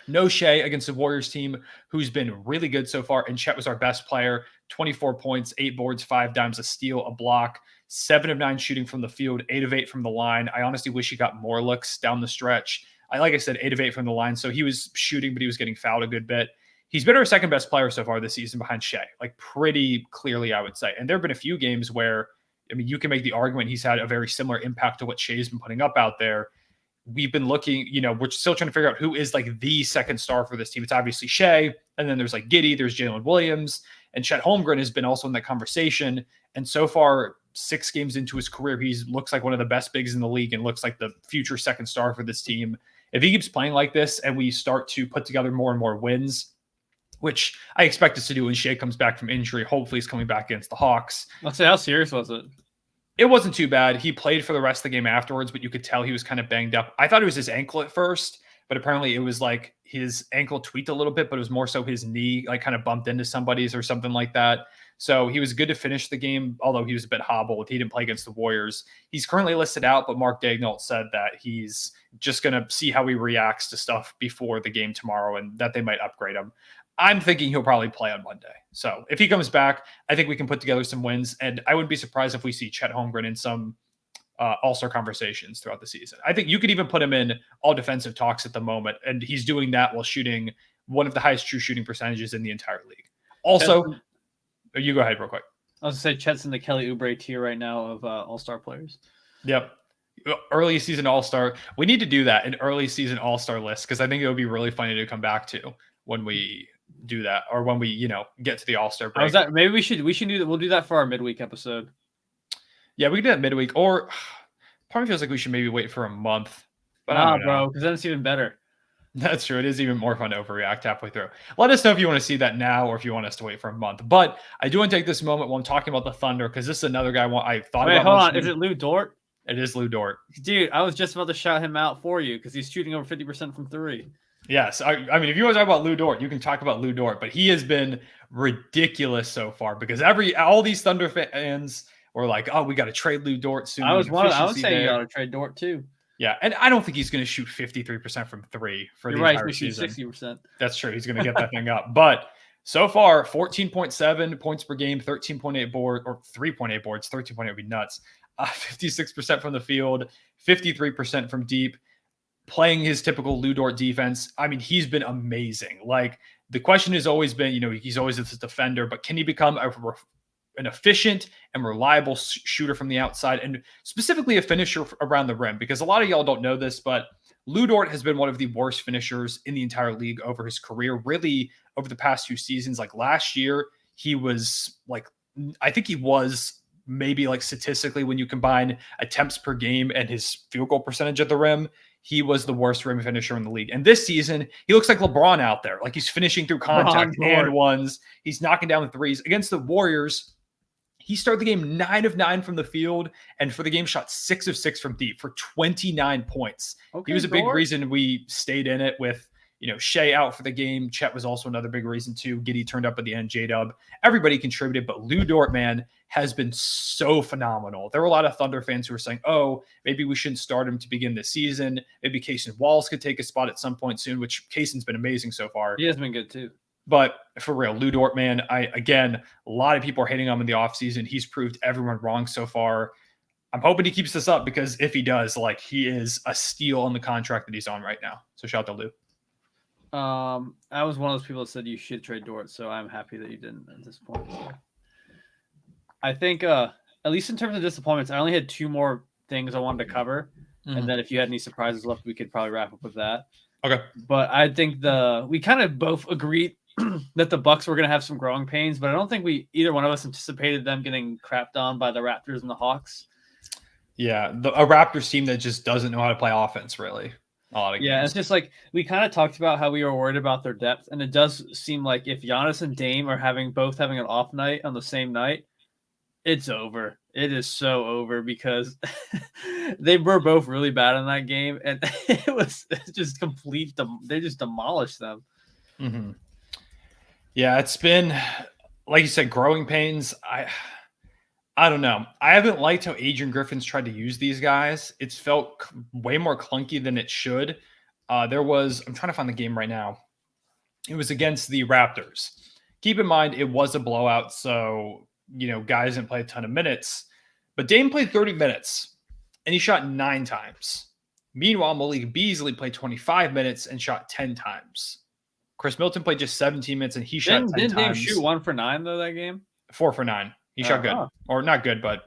no Shea against the Warriors team, who's been really good so far. And Chet was our best player. 24 points, 8 boards, 5 dimes, a steal, a block, 7 of 9 shooting from the field, 8 of 8 from the line. I honestly wish he got more looks down the stretch. Like I said, 8 of 8 from the line. So he was shooting, but he was getting fouled a good bit. He's been our second best player so far this season behind Shea, like pretty clearly, I would say. And there have been a few games where, you can make the argument he's had a very similar impact to what Shea's been putting up out there. We've been looking, we're still trying to figure out who is like the second star for this team. It's obviously Shea, and then there's like Giddey, there's Jalen Williams, and Chet Holmgren has been also in that conversation. And so far, 6 games into his career, he looks like one of the best bigs in the league and looks like the future second star for this team. If he keeps playing like this and we start to put together more and more wins, which I expect us to do when Shea comes back from injury. Hopefully he's coming back against the Hawks. Let's say, how serious was it? It wasn't too bad. He played for the rest of the game afterwards, but you could tell he was kind of banged up. I thought it was his ankle at first, but apparently it was like his ankle tweaked a little bit, but it was more so his knee like kind of bumped into somebody's or something like that. So he was good to finish the game, although he was a bit hobbled. He didn't play against the Warriors. He's currently listed out, but Mark Daigneault said that he's just going to see how he reacts to stuff before the game tomorrow and that they might upgrade him. I'm thinking he'll probably play on Monday. So if he comes back, I think we can put together some wins. And I wouldn't be surprised if we see Chet Holmgren in some all-star conversations throughout the season. I think you could even put him in all defensive talks at the moment. And he's doing that while shooting one of the highest true shooting percentages in the entire league. Also, you go ahead real quick. I was going to say Chet's in the Kelly Oubre tier right now of all-star players. Yep. Early season all-star. We need to do that, an early season all-star list, because I think it would be really funny to come back to when we do that, or when we, get to the all-star break. Maybe we should do that. We'll do that for our midweek episode. Yeah, we can do that midweek, or part of me feels like we should maybe wait for a month. But I don't know, bro, because then it's even better. That's true. It is even more fun to overreact halfway through. Let us know if you want to see that now or if you want us to wait for a month. But I do want to take this moment while I'm talking about the Thunder, because this is another guy I thought about. Wait, hold on. Is it Lou Dort? It is Lou Dort. Dude, I was just about to shout him out for you because he's shooting over 50% from three. Yes. I mean, if you want to talk about Lou Dort, you can talk about Lou Dort, but he has been ridiculous so far, because all these Thunder fans were like, oh, we got to trade Lou Dort soon. I was saying you got to trade Dort too. Yeah, and I don't think he's going to shoot 53% from three for the entire season. 60%. That's true. He's going to get that thing up. But so far, 14.7 points per game, 13.8 boards, or 3.8 boards. 13.8 would be nuts. 56% from the field, 53% from deep, playing his typical Lou Dort defense. I mean, he's been amazing. Like, the question has always been, he's always this defender, but can he become an efficient and reliable shooter from the outside, and specifically a finisher around the rim? Because a lot of y'all don't know this, but Lou Dort has been one of the worst finishers in the entire league over his career, really over the past 2 seasons. Like last year, he was I think he was maybe statistically, when you combine attempts per game and his field goal percentage at the rim, he was the worst rim finisher in the league. And this season, he looks like LeBron out there. Like, he's finishing through contact and ones. He's knocking down the threes. Against the Warriors, he started the game 9 of 9 from the field, and for the game shot 6 of 6 from deep for 29 points. Okay, he was a big reason we stayed in it with, Shea out for the game. Chet was also another big reason too. Giddey turned up at the end, J-Dub. Everybody contributed, but Lou Dort, man, has been so phenomenal. There were a lot of Thunder fans who were saying, oh, maybe we shouldn't start him to begin the season. Maybe Kaysen Wallace could take a spot at some point soon, which Kaysen's been amazing so far. He has been good too. But for real, Lou Dort, man, a lot of people are hating on him in the offseason. He's proved everyone wrong so far. I'm hoping he keeps this up, because if he does, he is a steal on the contract that he's on right now. So shout out to Lou. I was one of those people that said you should trade Dort, so I'm happy that you didn't at this point. So. I think, at least in terms of disappointments, I only had 2 more things I wanted to cover. Mm-hmm. And then if you had any surprises left, we could probably wrap up with that. Okay. But I think we kind of both agreed that the Bucks were going to have some growing pains, but I don't think either one of us anticipated them getting crapped on by the Raptors and the Hawks. Yeah, a Raptors team that just doesn't know how to play offense, really. Yeah, it's just we kind of talked about how we were worried about their depth, and it does seem like if Giannis and Dame are both having an off night on the same night, it's over. It is so over, because they were both really bad in that game, and it's just complete. They just demolished them. Mm-hmm. Yeah, it's been, like you said, growing pains. I don't know. I haven't liked how Adrian Griffin's tried to use these guys. It's felt way more clunky than it should. I'm trying to find the game right now. It was against the Raptors. Keep in mind, it was a blowout, so, guys didn't play a ton of minutes. But Dame played 30 minutes, and he shot 9 times. Meanwhile, Malik Beasley played 25 minutes and shot 10 times. Chris Middleton played just 17 minutes, and he shot 10 times. Didn't Dame shoot 1 for 9, though, that game? 4 for 9. He shot good. Or not good, but,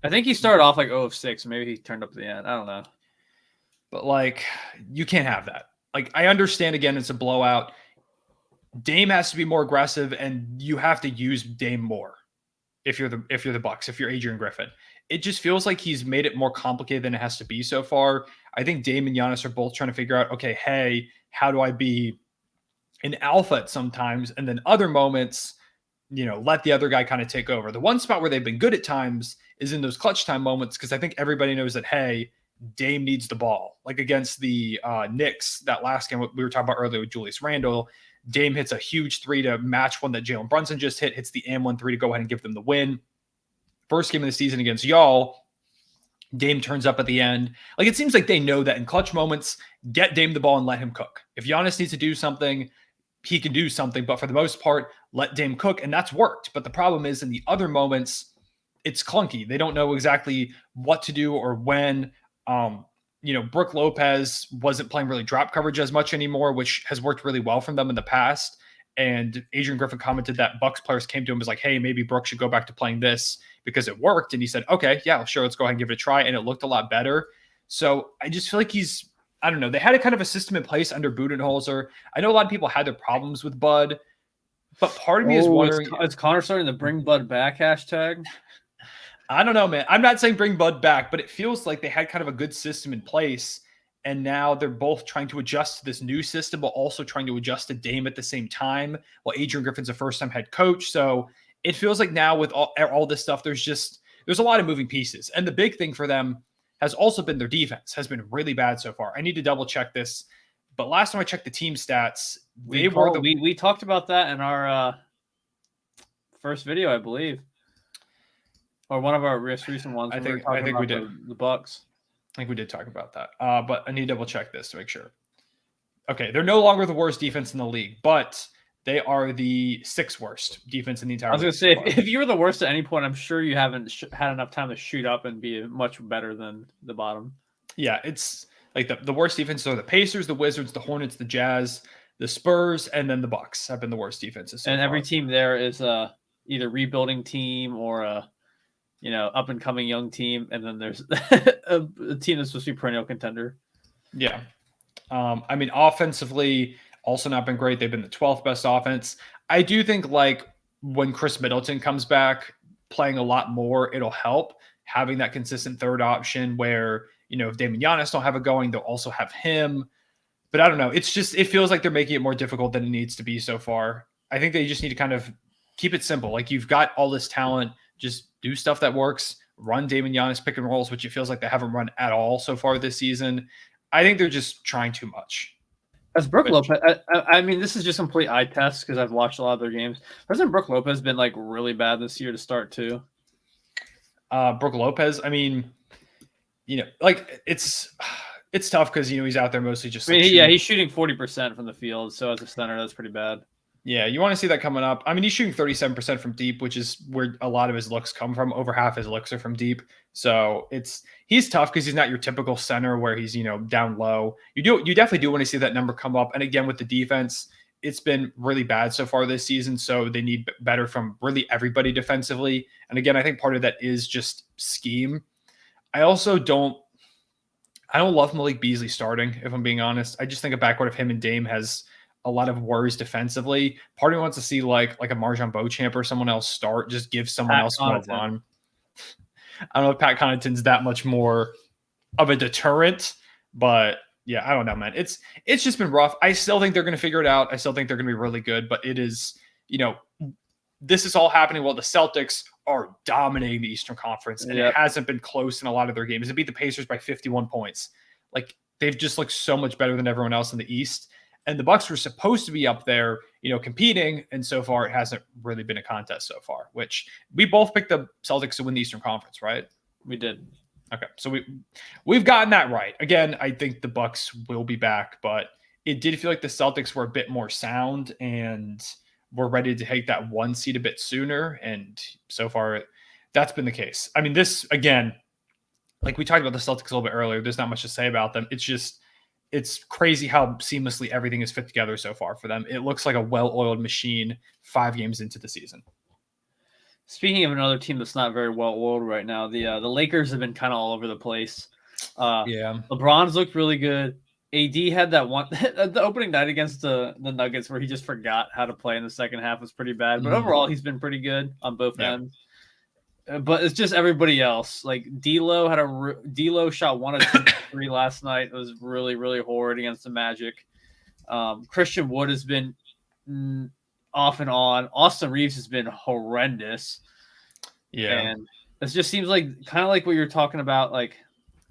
I think he started off 0 of 6. Maybe he turned up at the end. I don't know. But, you can't have that. I understand, again, it's a blowout. Dame has to be more aggressive, and you have to use Dame more if you're the Bucks, if you're Adrian Griffin. It just feels like he's made it more complicated than it has to be so far. I think Dame and Giannis are both trying to figure out, okay, hey, how do I be an alpha at sometimes, and then other moments, let the other guy kind of take over. The one spot where they've been good at times is in those clutch time moments, because I think everybody knows that, hey, Dame needs the ball. Like against the Knicks, that last game we were talking about earlier with Julius Randle, Dame hits a huge three to match one that Jalen Brunson just hits the and 1 3 to go ahead and give them the win. First game of the season against y'all, Dame turns up at the end. Like it seems like they know that in clutch moments, get Dame the ball and let him cook. If Giannis needs to do something, he can do something. But for the most part, let Dame cook. And that's worked. But the problem is in the other moments, it's clunky. They don't know exactly what to do or when. Brooke Lopez wasn't playing really drop coverage as much anymore, which has worked really well for them in the past. And Adrian Griffin commented that Bucks players came to him and was like, hey, maybe Brooke should go back to playing this because it worked. And he said, okay, yeah, sure, let's go ahead and give it a try. And it looked a lot better. So I just feel like I don't know. They had a kind of a system in place under Budenholzer. I know a lot of people had their problems with Bud, but part of me is wondering. Is Connor starting to bring Bud back hashtag? I don't know, man. I'm not saying bring Bud back, but it feels like they had kind of a good system in place. And now they're both trying to adjust to this new system, but also trying to adjust to Dame at the same time. Well, Adrian Griffin's a first-time head coach. So it feels like now with all this stuff, there's a lot of moving pieces. And the big thing for them has also been their defense has been really bad so far. I need to double check this. But last time I checked the team stats, we talked about that in our first video, I believe. Or one of our recent ones. I think we did. The Bucks. I think we did talk about that. But I need to double check this to make sure. Okay, they're no longer the worst defense in the league, but they are the 6th worst defense in the entire league. I was going to say, if you were the worst at any point, I'm sure you haven't had enough time to shoot up and be much better than the bottom. Yeah, it's like the worst defenses are the Pacers, the Wizards, the Hornets, the Jazz, the Spurs, and then the Bucks have been the worst defenses. And every team there is either rebuilding team or a up and coming young team, and then there's a team that's supposed to be perennial contender. Yeah, offensively also not been great. They've been the 12th best offense. I do think like when Chris Middleton comes back, playing a lot more, it'll help having that consistent third option. Where if Dame and Giannis don't have it going, they'll also have him. But I don't know. It feels like they're making it more difficult than it needs to be so far. I think they just need to kind of keep it simple. Like you've got all this talent. Just do stuff that works, run Dame and Giannis pick and rolls, which it feels like they haven't run at all so far this season. I think they're just trying too much. As Brooke Lopez, I mean, this is just complete eye test because I've watched a lot of their games. Hasn't Brooke Lopez been like really bad this year to start too? Brooke Lopez, I mean, like it's tough because he's out there mostly just. He's shooting 40% from the field, so as a center, that's pretty bad. Yeah, you want to see that coming up. I mean, he's shooting 37% from deep, which is where a lot of his looks come from. Over half his looks are from deep. So he's tough because he's not your typical center where he's, down low. You definitely do want to see that number come up. And again, with the defense, it's been really bad so far this season. So they need better from really everybody defensively. And again, I think part of that is just scheme. I also don't love Malik Beasley starting, if I'm being honest. I just think a backcourt of him and Dame has a lot of worries defensively. Part of me wants to see like a Marjon Beauchamp or someone else start, just give someone else more run. I don't know if Pat Connaughton's that much more of a deterrent, but yeah, I don't know, man. It's just been rough. I still think they're going to figure it out. I still think they're going to be really good, but it is, this is all happening while the Celtics are dominating the Eastern Conference, and it hasn't been close in a lot of their games. They beat the Pacers by 51 points. Like they've just looked so much better than everyone else in the East. And the Bucks were supposed to be up there, competing. And so far, it hasn't really been a contest so far, which we both picked the Celtics to win the Eastern Conference, right? We did. Okay. So we've gotten that right. Again, I think the Bucks will be back, but it did feel like the Celtics were a bit more sound and were ready to take that 1 seed a bit sooner. And so far, that's been the case. I mean, this, again, like we talked about the Celtics a little bit earlier, there's not much to say about them. It's crazy how seamlessly everything is fit together so far for them. It looks like a well-oiled machine 5 games into the season. Speaking of another team that's not very well-oiled right now, the Lakers have been kind of all over the place. LeBron's looked really good. AD had that one the opening night against the Nuggets where he just forgot how to play in the second half was pretty bad. But overall, he's been pretty good on both ends. But it's just everybody else. Like D'Lo shot 1 of 2 3 last night. It was really, really horrid against the Magic. Christian Wood has been off and on. Austin Reeves has been horrendous. Yeah, and it just seems like kind of like what you're talking about. Like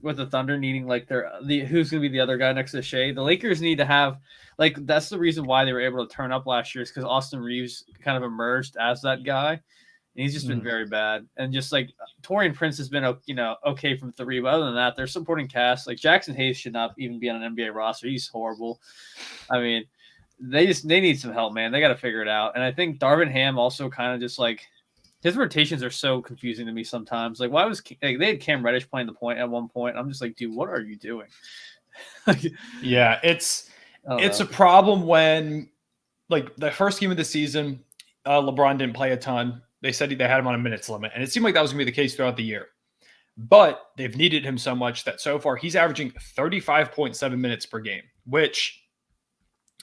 with the Thunder needing like who's going to be the other guy next to Shea. The Lakers need to have like that's the reason why they were able to turn up last year is because Austin Reeves kind of emerged as that guy. And he's just been very bad. And just like Taurean Prince has been okay from three, but other than that, their supporting cast like Jackson Hayes should not even be on an NBA roster. He's horrible. I mean, they need some help, man. They got to figure it out. And I think Darvin Ham also kind of just like. His rotations are so confusing to me sometimes. Like, why was they had Cam Reddish playing the point at one point? I'm just like, dude, what are you doing? Yeah, it's a problem when, like, the first game of the season, LeBron didn't play a ton. They said they had him on a minutes limit, and it seemed like that was going to be the case throughout the year. But they've needed him so much that so far he's averaging 35.7 minutes per game, which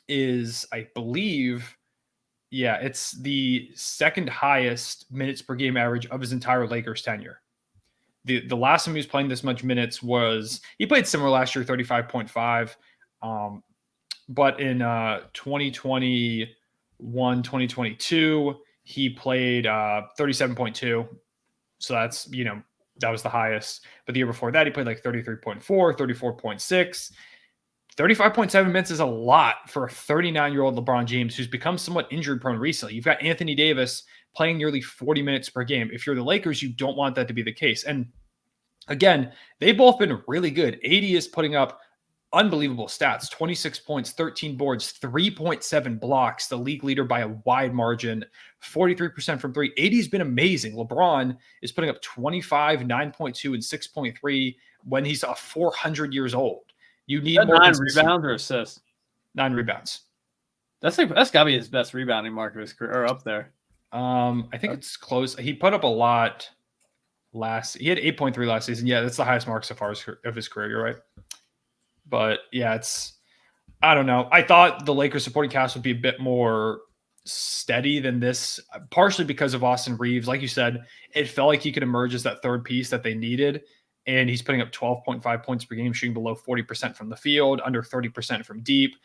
is, I believe. Yeah, it's the second highest minutes per game average of his entire Lakers tenure. The last time he was playing this much minutes was he played similar last year, 35.5. But in 2021, 2022, he played 37.2. So that's, that was the highest. But the year before that, he played like 33.4, 34.6. 35.7 minutes is a lot for a 39-year-old LeBron James who's become somewhat injury-prone recently. You've got Anthony Davis playing nearly 40 minutes per game. If you're the Lakers, you don't want that to be the case. And again, they've both been really good. AD is putting up unbelievable stats, 26 points, 13 boards, 3.7 blocks, the league leader by a wide margin, 43% from three. AD's been amazing. LeBron is putting up 25, 9.2, and 6.3 when he's 400 years old. You need more 9 rebounds or assists? 9 rebounds. That's got to be his best rebounding mark of his career, or up there. I think it's close. He put up a lot he had 8.3 last season. Yeah, that's the highest mark so far of his career. You're right. But yeah, I don't know. I thought the Lakers supporting cast would be a bit more steady than this, partially because of Austin Reeves. Like you said, it felt like he could emerge as that third piece that they needed. And he's putting up 12.5 points per game, shooting below 40% from the field, under 30% from deep,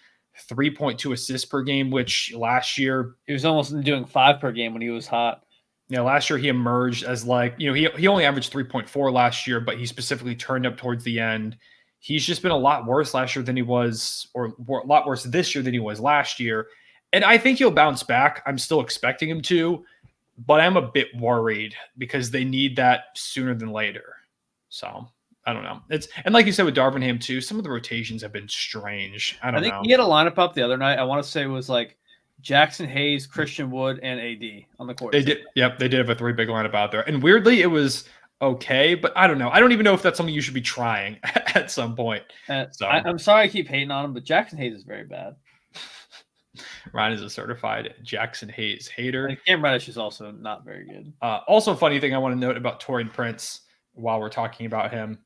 3.2 assists per game, which last year he was almost doing 5 per game when he was hot. Yeah, last year he emerged as like, he only averaged 3.4 last year, but he specifically turned up towards the end. He's just been a lot worse last year than he was, or a lot worse this year than he was last year. And I think he'll bounce back. I'm still expecting him to, but I'm a bit worried because they need that sooner than later. So I don't know. And like you said with Darvin Ham too, some of the rotations have been strange. I think he had a lineup up the other night. I want to say it was like Jackson Hayes, Christian Wood, and AD on the court. They did. Yep, they did have a 3 big lineup out there. And weirdly, it was okay, but I don't know. I don't even know if that's something you should be trying at some point. So I'm sorry I keep hating on him, but Jackson Hayes is very bad. Ryan is a certified Jackson Hayes hater. And Cam Reddish is also not very good. Also, a funny thing I want to note about Taurean Prince while we're talking about him.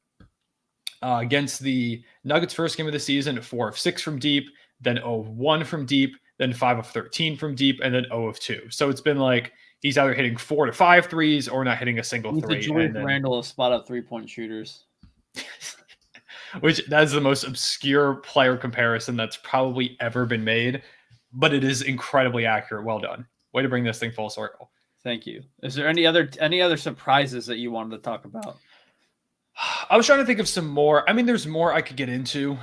Against the Nuggets first game of the season, 4 of 6 from deep, then 0 of 1 from deep, then 5 of 13 from deep, and then 0 of 2. So it's been like he's either hitting 4 to 5 threes or not hitting a single he's three. The Julius Randle of spot up 3-point shooters. Which that's the most obscure player comparison that's probably ever been made, but it is incredibly accurate. Well done. Way to bring this thing full circle. Thank you. Is there any other surprises that you wanted to talk about? I was trying to think of some more. I mean, there's more I could get into.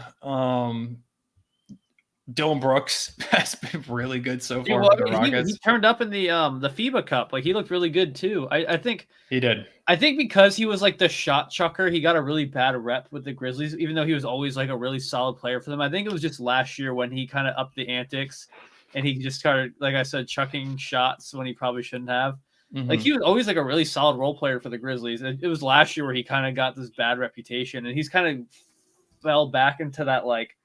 Dillon Brooks has been really good so far for the Rockets. He turned up in the FIBA Cup. Like, he looked really good too. I think he did. I think because he was like the shot chucker, he got a really bad rep with the Grizzlies, even though he was always like a really solid player for them. I think it was just last year when he kind of upped the antics and he just started, like I said, chucking shots when he probably shouldn't have. Mm-hmm. Like, he was always like a really solid role player for the Grizzlies. It was last year where he kind of got this bad reputation, and he's kind of fell back into that, like,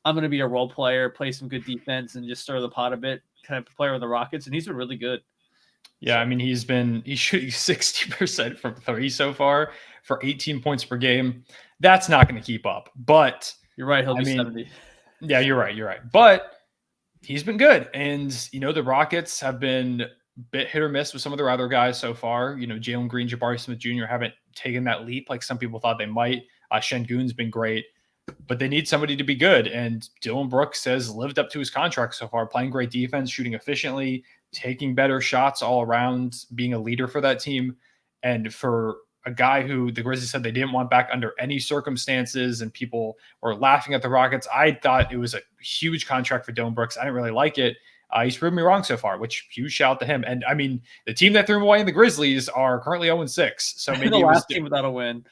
I'm going to be a role player, play some good defense, and just stir the pot a bit kind of player with the Rockets, and he's been really good. Yeah, I mean, he's shooting 60% from 3 so far for 18 points per game. That's not going to keep up, but you're right. He'll be 70. Yeah, you're right. But he's been good. And, the Rockets have been bit hit or miss with some of their other guys so far. Jalen Green, Jabari Smith Jr. haven't taken that leap like some people thought they might. Şengün's been great, but they need somebody to be good. And Dillon Brooks has lived up to his contract so far, playing great defense, shooting efficiently, taking better shots all around, being a leader for that team. And for a guy who the Grizzlies said they didn't want back under any circumstances, and people were laughing at the Rockets. I thought it was a huge contract for Dillon Brooks. I didn't really like it. He's proven me wrong so far, which huge shout out to him. And I mean, the team that threw him away in the Grizzlies are currently 0-6. So maybe the last team without a win.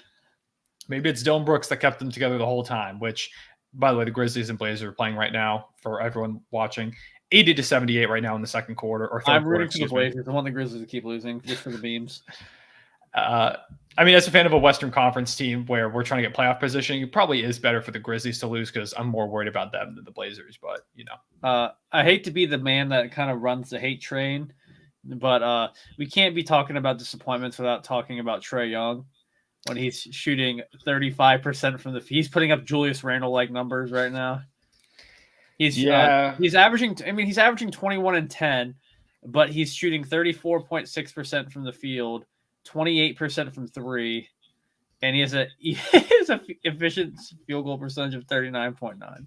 Maybe it's Dillon Brooks that kept them together the whole time, which, by the way, the Grizzlies and Blazers are playing right now for everyone watching. 80-78 right now in the second quarter or third I'm quarter. rooting for the Blazers. I want the Grizzlies to keep losing just for the beams. I mean, as a fan of a Western Conference team where we're trying to get playoff positioning, it probably is better for the Grizzlies to lose because I'm more worried about them than the Blazers. But, I hate to be the man that kind of runs the hate train, but we can't be talking about disappointments without talking about Trae Young when he's shooting 35% from the field. He's putting up Julius Randle-like numbers right now. He's averaging 21 and 10, but he's shooting 34.6% from the field, 28% from three, and he has a efficient field goal percentage of 39.9.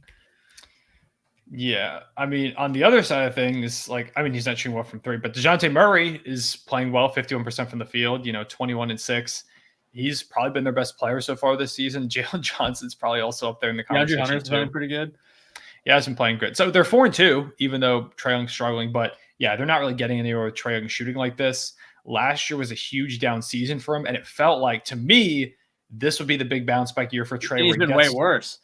Yeah, I mean, on the other side of things, he's not shooting well from three, but DeJounte Murray is playing well, 51% from the field, 21 and 6. He's probably been their best player so far this season. Jalen Johnson's probably also up there in the conversation. DeAndre Hunter's playing pretty good. Yeah, he's been playing good. So they're 4-2, even though Trae Young's struggling. But yeah, they're not really getting anywhere with Trae Young shooting like this. Last year was a huge down season for him, and it felt like, to me, this would be the big bounce back year for Trae. He's been way worse.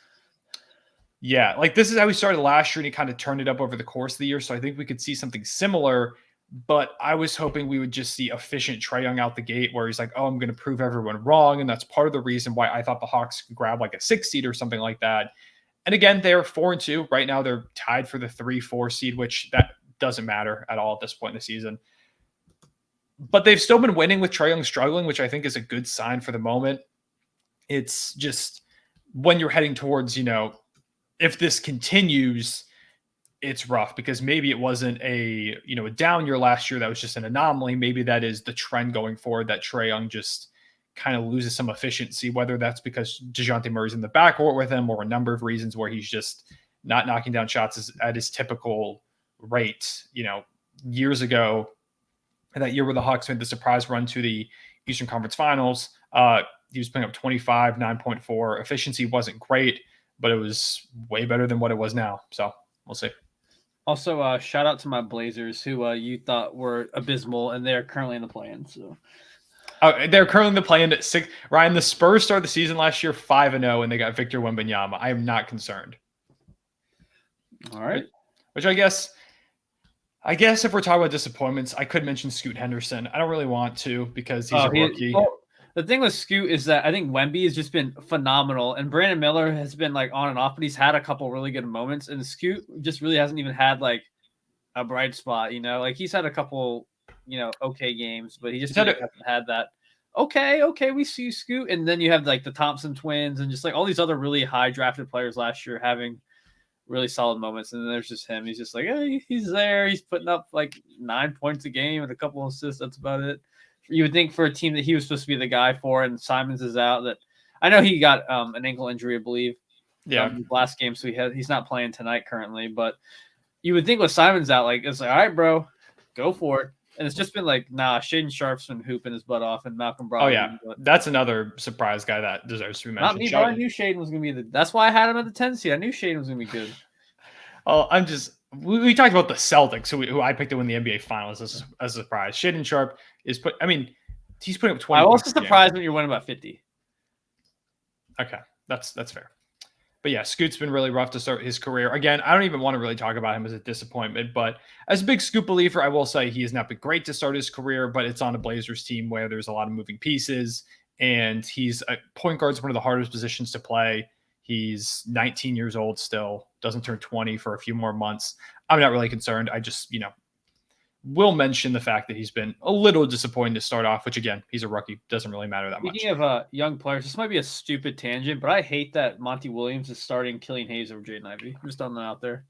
Yeah, this is how he started last year, and he kind of turned it up over the course of the year. So I think we could see something similar. But I was hoping we would just see efficient Trae Young out the gate where he's like, oh, I'm going to prove everyone wrong. And that's part of the reason why I thought the Hawks could grab a 6 seed or something like that. And again, they're 4-2. Right now, they're tied for the 3-4 seed, which that doesn't matter at all at this point in the season. But they've still been winning with Trae Young struggling, which I think is a good sign for the moment. It's just when you're heading towards, if this continues, it's rough because maybe it wasn't a down year last year. That was just an anomaly. Maybe that is the trend going forward, that Trae Young just kind of loses some efficiency, whether that's because DeJounte Murray's in the backcourt with him or a number of reasons where he's just not knocking down shots at his typical rate. Years ago, that year where the Hawks made the surprise run to the Eastern Conference Finals, he was putting up 25, 9.4. Efficiency wasn't great, but it was way better than what it was now. So we'll see. Also, shout out to my Blazers, who you thought were abysmal, and they're currently in the play-in. So they're currently in the play-in at 6. Ryan, the Spurs started the season last year 5-0, and they got Victor Wembanyama. I am not concerned. All right. Which I guess if we're talking about disappointments, I could mention Scoot Henderson. I don't really want to because he's a rookie. The thing with Scoot is that I think Wemby has just been phenomenal, and Brandon Miller has been on and off, but he's had a couple really good moments, and Scoot just really hasn't even had a bright spot. He's had a couple, okay games, but he just hasn't had that. Okay, we see Scoot, and then you have the Thompson twins and just all these other really high drafted players last year having really solid moments, and then there's just him. He's just hey, he's there. He's putting up 9 points a game and a couple of assists. That's about it. You would think for a team that he was supposed to be the guy for, and Simons is out. That I know he got an ankle injury, I believe. Yeah. Last game, so he's not playing tonight currently. But you would think with Simons out, it's all right, bro, go for it. And it's just been nah. Shaden Sharp's been hooping his butt off, and Malcolm Brogdon. Oh yeah, that's another surprise guy that deserves to be mentioned. Not me, but I knew Shaden was gonna be that's why I had him at the 10 seed. I knew Shaden was gonna be good. Oh, we talked about the Celtics, who I picked to win the NBA Finals as a surprise. Shaden Sharp he's putting up 20. I was also surprised when you're winning about 50. Okay, that's fair. But yeah, Scoot's been really rough to start his career. Again, I don't even want to really talk about him as a disappointment, but as a big Scoot believer, I will say he has not been great to start his career, but it's on a Blazers team where there's a lot of moving pieces, and he's a point guard's one of the hardest positions to play. He's 19 years old still, doesn't turn 20 for a few more months. I'm not really concerned. I just, will mention the fact that he's been a little disappointing to start off, which again, he's a rookie. Doesn't really matter that much. Speaking of young players, this might be a stupid tangent, but I hate that Monty Williams is starting Killian Hayes over Jaden Ivey. I'm just throwing that out there.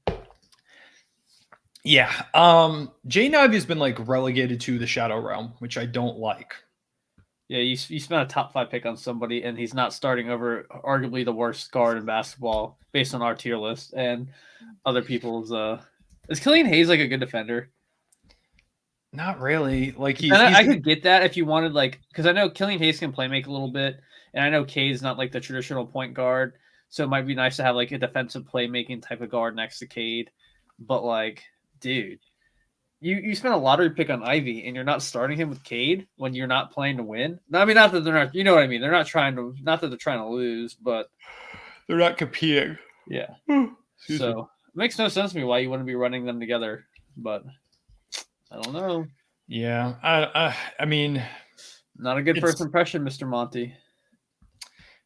Yeah. Jaden Ivey has been relegated to the shadow realm, which I don't like. Yeah, you spent a top 5 pick on somebody, and he's not starting over arguably the worst guard in basketball based on our tier list and other people's. Is Killian Hayes a good defender? Not really. Like I could get that if you wanted, like, because I know Killian Hayes can play make a little bit, and I know Cade's not like the traditional point guard, so it might be nice to have like a defensive playmaking type of guard next to Cade. But like, dude, you spent a lottery pick on Ivy, and you're not starting him with Cade when you're not playing to win. No, I mean, not that they're not, you know what I mean. They're not trying to, not that they're trying to lose, but they're not competing. Yeah. So it makes no sense to me why you wouldn't be running them together, but I don't know. Yeah, I mean, not a good first impression, Mr. Monty.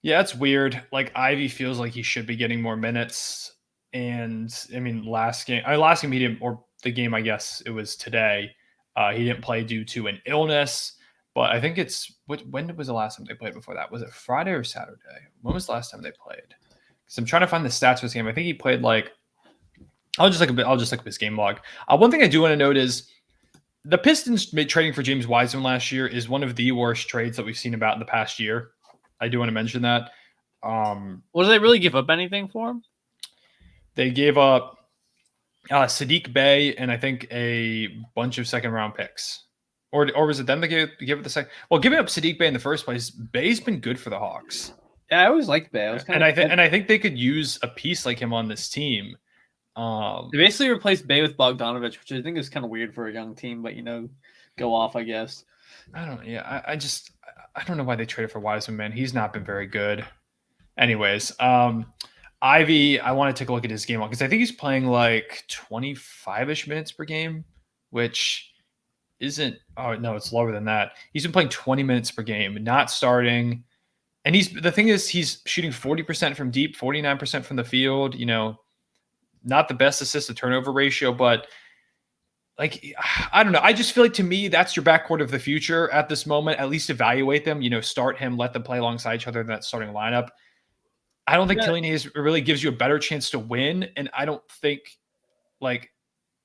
Yeah, it's weird. Like Ivy feels like he should be getting more minutes, and I mean, last game he didn't, or the game I guess it was today. He didn't play due to an illness, but I think it's when was the last time they played before that? Was it Friday or Saturday? When was the last time they played? Because I'm trying to find the stats for this game. I think he played like I'll just look up his game log. One thing I do want to note is the Pistons trading for James Wiseman last year is one of the worst trades that we've seen about in the past year. I do want to mention that. Well, did they really give up anything for him? They gave up Sadiq Bey and I think a bunch of second-round picks. Or was it them that gave it the second? Well, giving up Sadiq Bey in the first place, Bey's been good for the Hawks. Yeah, I always liked Bey. I think they could use a piece like him on this team. They basically replaced Bey with Bogdanovich, which I think is kind of weird for a young team, but go off, I guess. I don't. Yeah, I don't know why they traded for Wiseman, man. He's not been very good. Anyways, Ivy, I want to take a look at his game because I think he's playing like 25-ish minutes per game, which isn't. Oh no, it's lower than that. He's been playing 20 minutes per game, not starting. And the thing is, he's shooting 40% from deep, 49% from the field. Not the best assist to turnover ratio, but like, I don't know. I just feel like to me, that's your backcourt of the future at this moment. At least evaluate them, start him, let them play alongside each other in that starting lineup. I don't think Killian Hayes really gives you a better chance to win. And I don't think like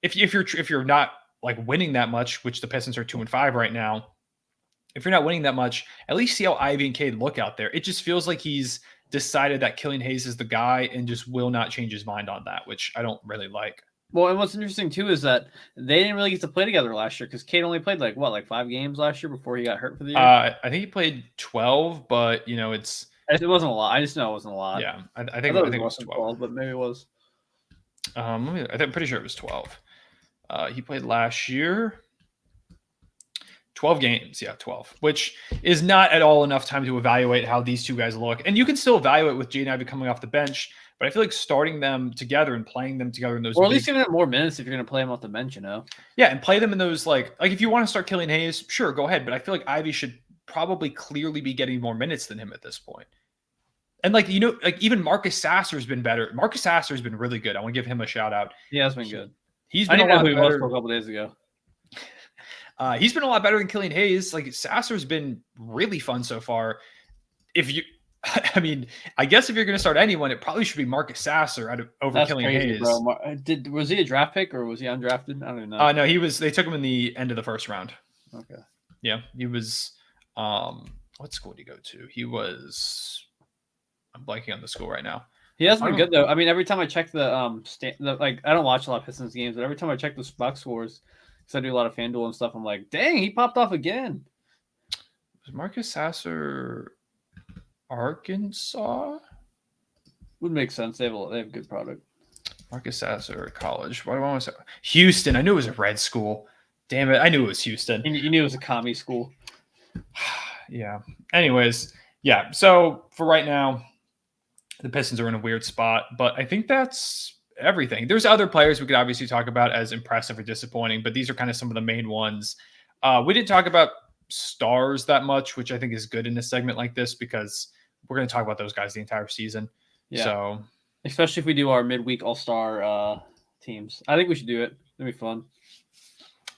if you're not like winning that much, which the Pistons are 2-5 right now, if you're not winning that much, at least see how Ivy and Cade look out there. It just feels like he's decided that Killian Hayes is the guy and just will not change his mind on that, which I don't really like. Well, and what's interesting too is that they didn't really get to play together last year because Cade only played like 5 games last year before he got hurt for the year. I think he played 12, but it wasn't a lot. I just know it wasn't a lot. Yeah, I think it was 12, but maybe it was. I'm pretty sure it was 12. He played last year. 12 games, 12, which is not at all enough time to evaluate how these two guys look. And you can still evaluate with Jaden Ivey coming off the bench, but I feel like starting them together and playing them together in those, or at least giving them more minutes if you're going to play them off the bench, Yeah, and play them in those like if you want to start Killian Hayes, sure, go ahead. But I feel like Ivy should probably clearly be getting more minutes than him at this point. And even Marcus Sasser has been better. Marcus Sasser has been really good. I want to give him a shout out. He has been good. He's been a lot better. Who he was for a couple days ago. He's been a lot better than Killian Hayes. Like Sasser's been really fun so far. I guess if you're going to start anyone, it probably should be Marcus Sasser over Killian Hayes. Bro. Was he a draft pick or was he undrafted? I don't even know. No, he was. They took him in the end of the first round. Okay. Yeah, he was. What school did he go to? He was. I'm blanking on the school right now. He has been good though. I mean, every time I check the I don't watch a lot of Pistons games, but every time I check the Bucks scores, because I do a lot of FanDuel and stuff, I'm like, dang, he popped off again. Was Marcus Sasser Arkansas? Would make sense. They have good product. Marcus Sasser college. What do I want to say? Houston. I knew it was a red school. Damn it. I knew it was Houston. You knew it was a commie school. Yeah. Anyways, yeah. So for right now, the Pistons are in a weird spot, but I think that's everything. There's other players we could obviously talk about as impressive or disappointing, but these are kind of some of the main ones. We didn't talk about stars that much, which I think is good in a segment like this because we're going to talk about those guys the entire season. Yeah. So, especially if we do our midweek all-star teams. I think we should do it. It'd be fun.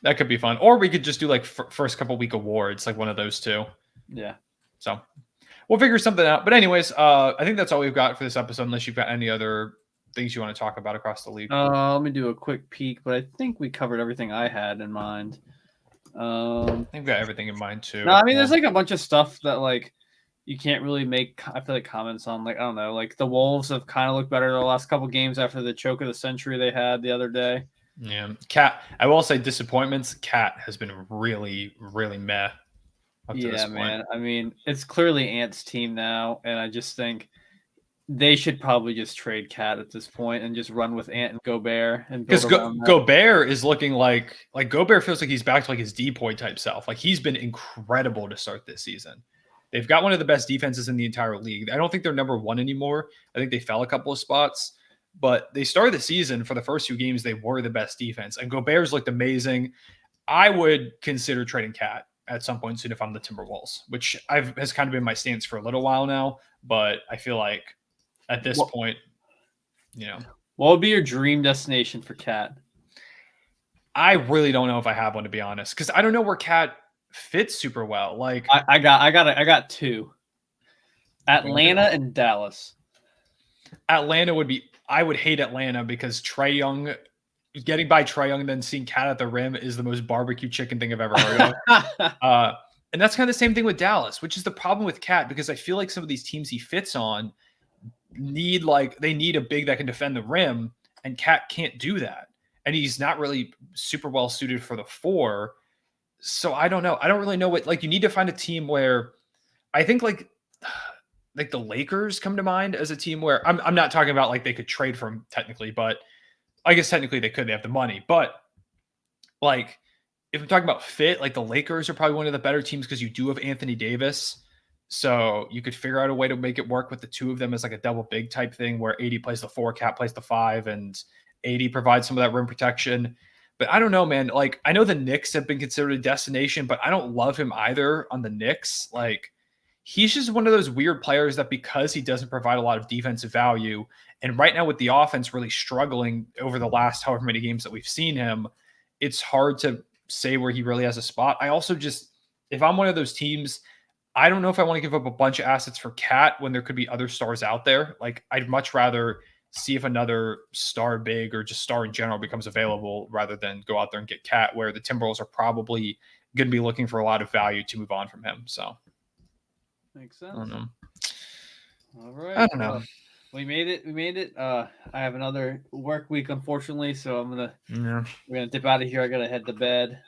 That could be fun. Or we could just do like first couple week awards, like one of those two. Yeah. So we'll figure something out. But anyways, I think that's all we've got for this episode, unless you've got any other things you want to talk about across the league. Let me do a quick peek, but I think we covered everything I had in mind. I've got everything in mind too. No, I mean, there's like a bunch of stuff that like you can't really make, I feel like, comments on. Like, I don't know, like the Wolves have kind of looked better the last couple games after the choke of the century they had the other day. Yeah, Cat. I will say disappointments. Cat has been really, really meh up to this point. Man. I mean, it's clearly Ant's team now, and I just think they should probably just trade Cat at this point and just run with Ant and Gobert and build Because around that. Gobert is looking like Gobert feels like he's back to like his Depoy type self. Like he's been incredible to start this season. They've got one of the best defenses in the entire league. I don't think they're number one anymore. I think they fell a couple of spots, but they started the season for the first few games. They were the best defense, and Gobert's looked amazing. I would consider trading Cat at some point soon if I'm the Timberwolves, which has kind of been my stance for a little while now. But I feel like at this point, what would be your dream destination for Cat? I really don't know if I have one, to be honest, because I don't know where Cat fits super well. Like I got two. Atlanta and Dallas. Atlanta would be. I would hate Atlanta because Trae Young, getting by Trae Young and then seeing Cat at the rim is the most barbecue chicken thing I've ever heard of. And that's kind of the same thing with Dallas, which is the problem with Cat, because I feel like some of these teams he fits on need a big that can defend the rim, and Cat can't do that. And he's not really super well suited for the 4. So I don't know. I don't really know what, you need to find a team where I think like the Lakers come to mind as a team where I'm not talking about like they could trade for him technically, but I guess technically they could, they have the money. But like, if I'm talking about fit, like the Lakers are probably one of the better teams because you do have Anthony Davis. So you could figure out a way to make it work with the two of them as like a double big type thing where AD plays the 4, Cat plays the 5, and AD provides some of that rim protection. But I don't know, man. Like, I know the Knicks have been considered a destination, but I don't love him either on the Knicks. Like, he's just one of those weird players that because he doesn't provide a lot of defensive value, and right now with the offense really struggling over the last however many games that we've seen him, it's hard to say where he really has a spot. I also just, if I'm one of those teams, I don't know if I want to give up a bunch of assets for Cat when there could be other stars out there. Like, I'd much rather see if another star big or just star in general becomes available rather than go out there and get Cat, where the Timberwolves are probably going to be looking for a lot of value to move on from him. So makes sense. I don't know. All right. I don't know. We made it. I have another work week, unfortunately, so we're gonna dip out of here. I gotta head to bed.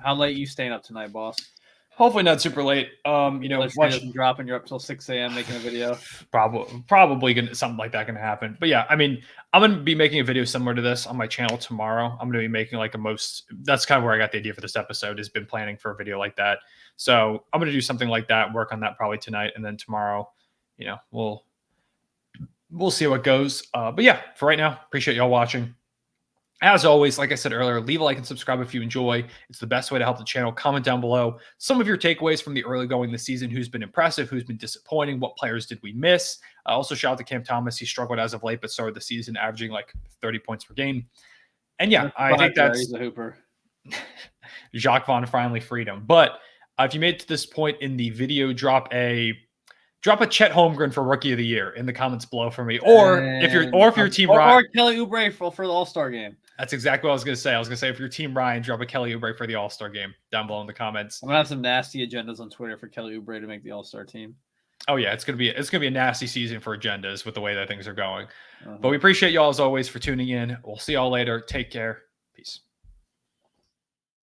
How late you staying up tonight, boss? Hopefully not super late. Watching dropping. You're up till 6 a.m. making a video. Probably gonna something like that gonna happen. But yeah, I mean, I'm gonna be making a video similar to this on my channel tomorrow. I'm gonna be making like that's kind of where I got the idea for this episode, has been planning for a video like that. So I'm gonna do something like that, work on that probably tonight, and then tomorrow, we'll see how it goes. But yeah, for right now, appreciate y'all watching. As always, like I said earlier, leave a like and subscribe if you enjoy. It's the best way to help the channel. Comment down below some of your takeaways from the early going this season. Who's been impressive? Who's been disappointing? What players did we miss? Also, shout out to Cam Thomas. He struggled as of late, but started the season averaging like 30 points per game. And yeah, I think he's a hooper. Jacques Vaughn finally freed him. But if you made it to this point in the video, drop a Chet Holmgren for Rookie of the Year in the comments below for me, or if your team Ryan, or Kelly Oubre for the All-Star game. That's exactly what I was going to say. I was going to say, if your team Ryan, drop a Kelly Oubre for the All-Star game down below in the comments. I'm going to have some nasty agendas on Twitter for Kelly Oubre to make the All-Star team. Oh yeah, it's going to be a nasty season for agendas with the way that things are going. But we appreciate y'all as always for tuning in. We'll see y'all later. Take care. Peace.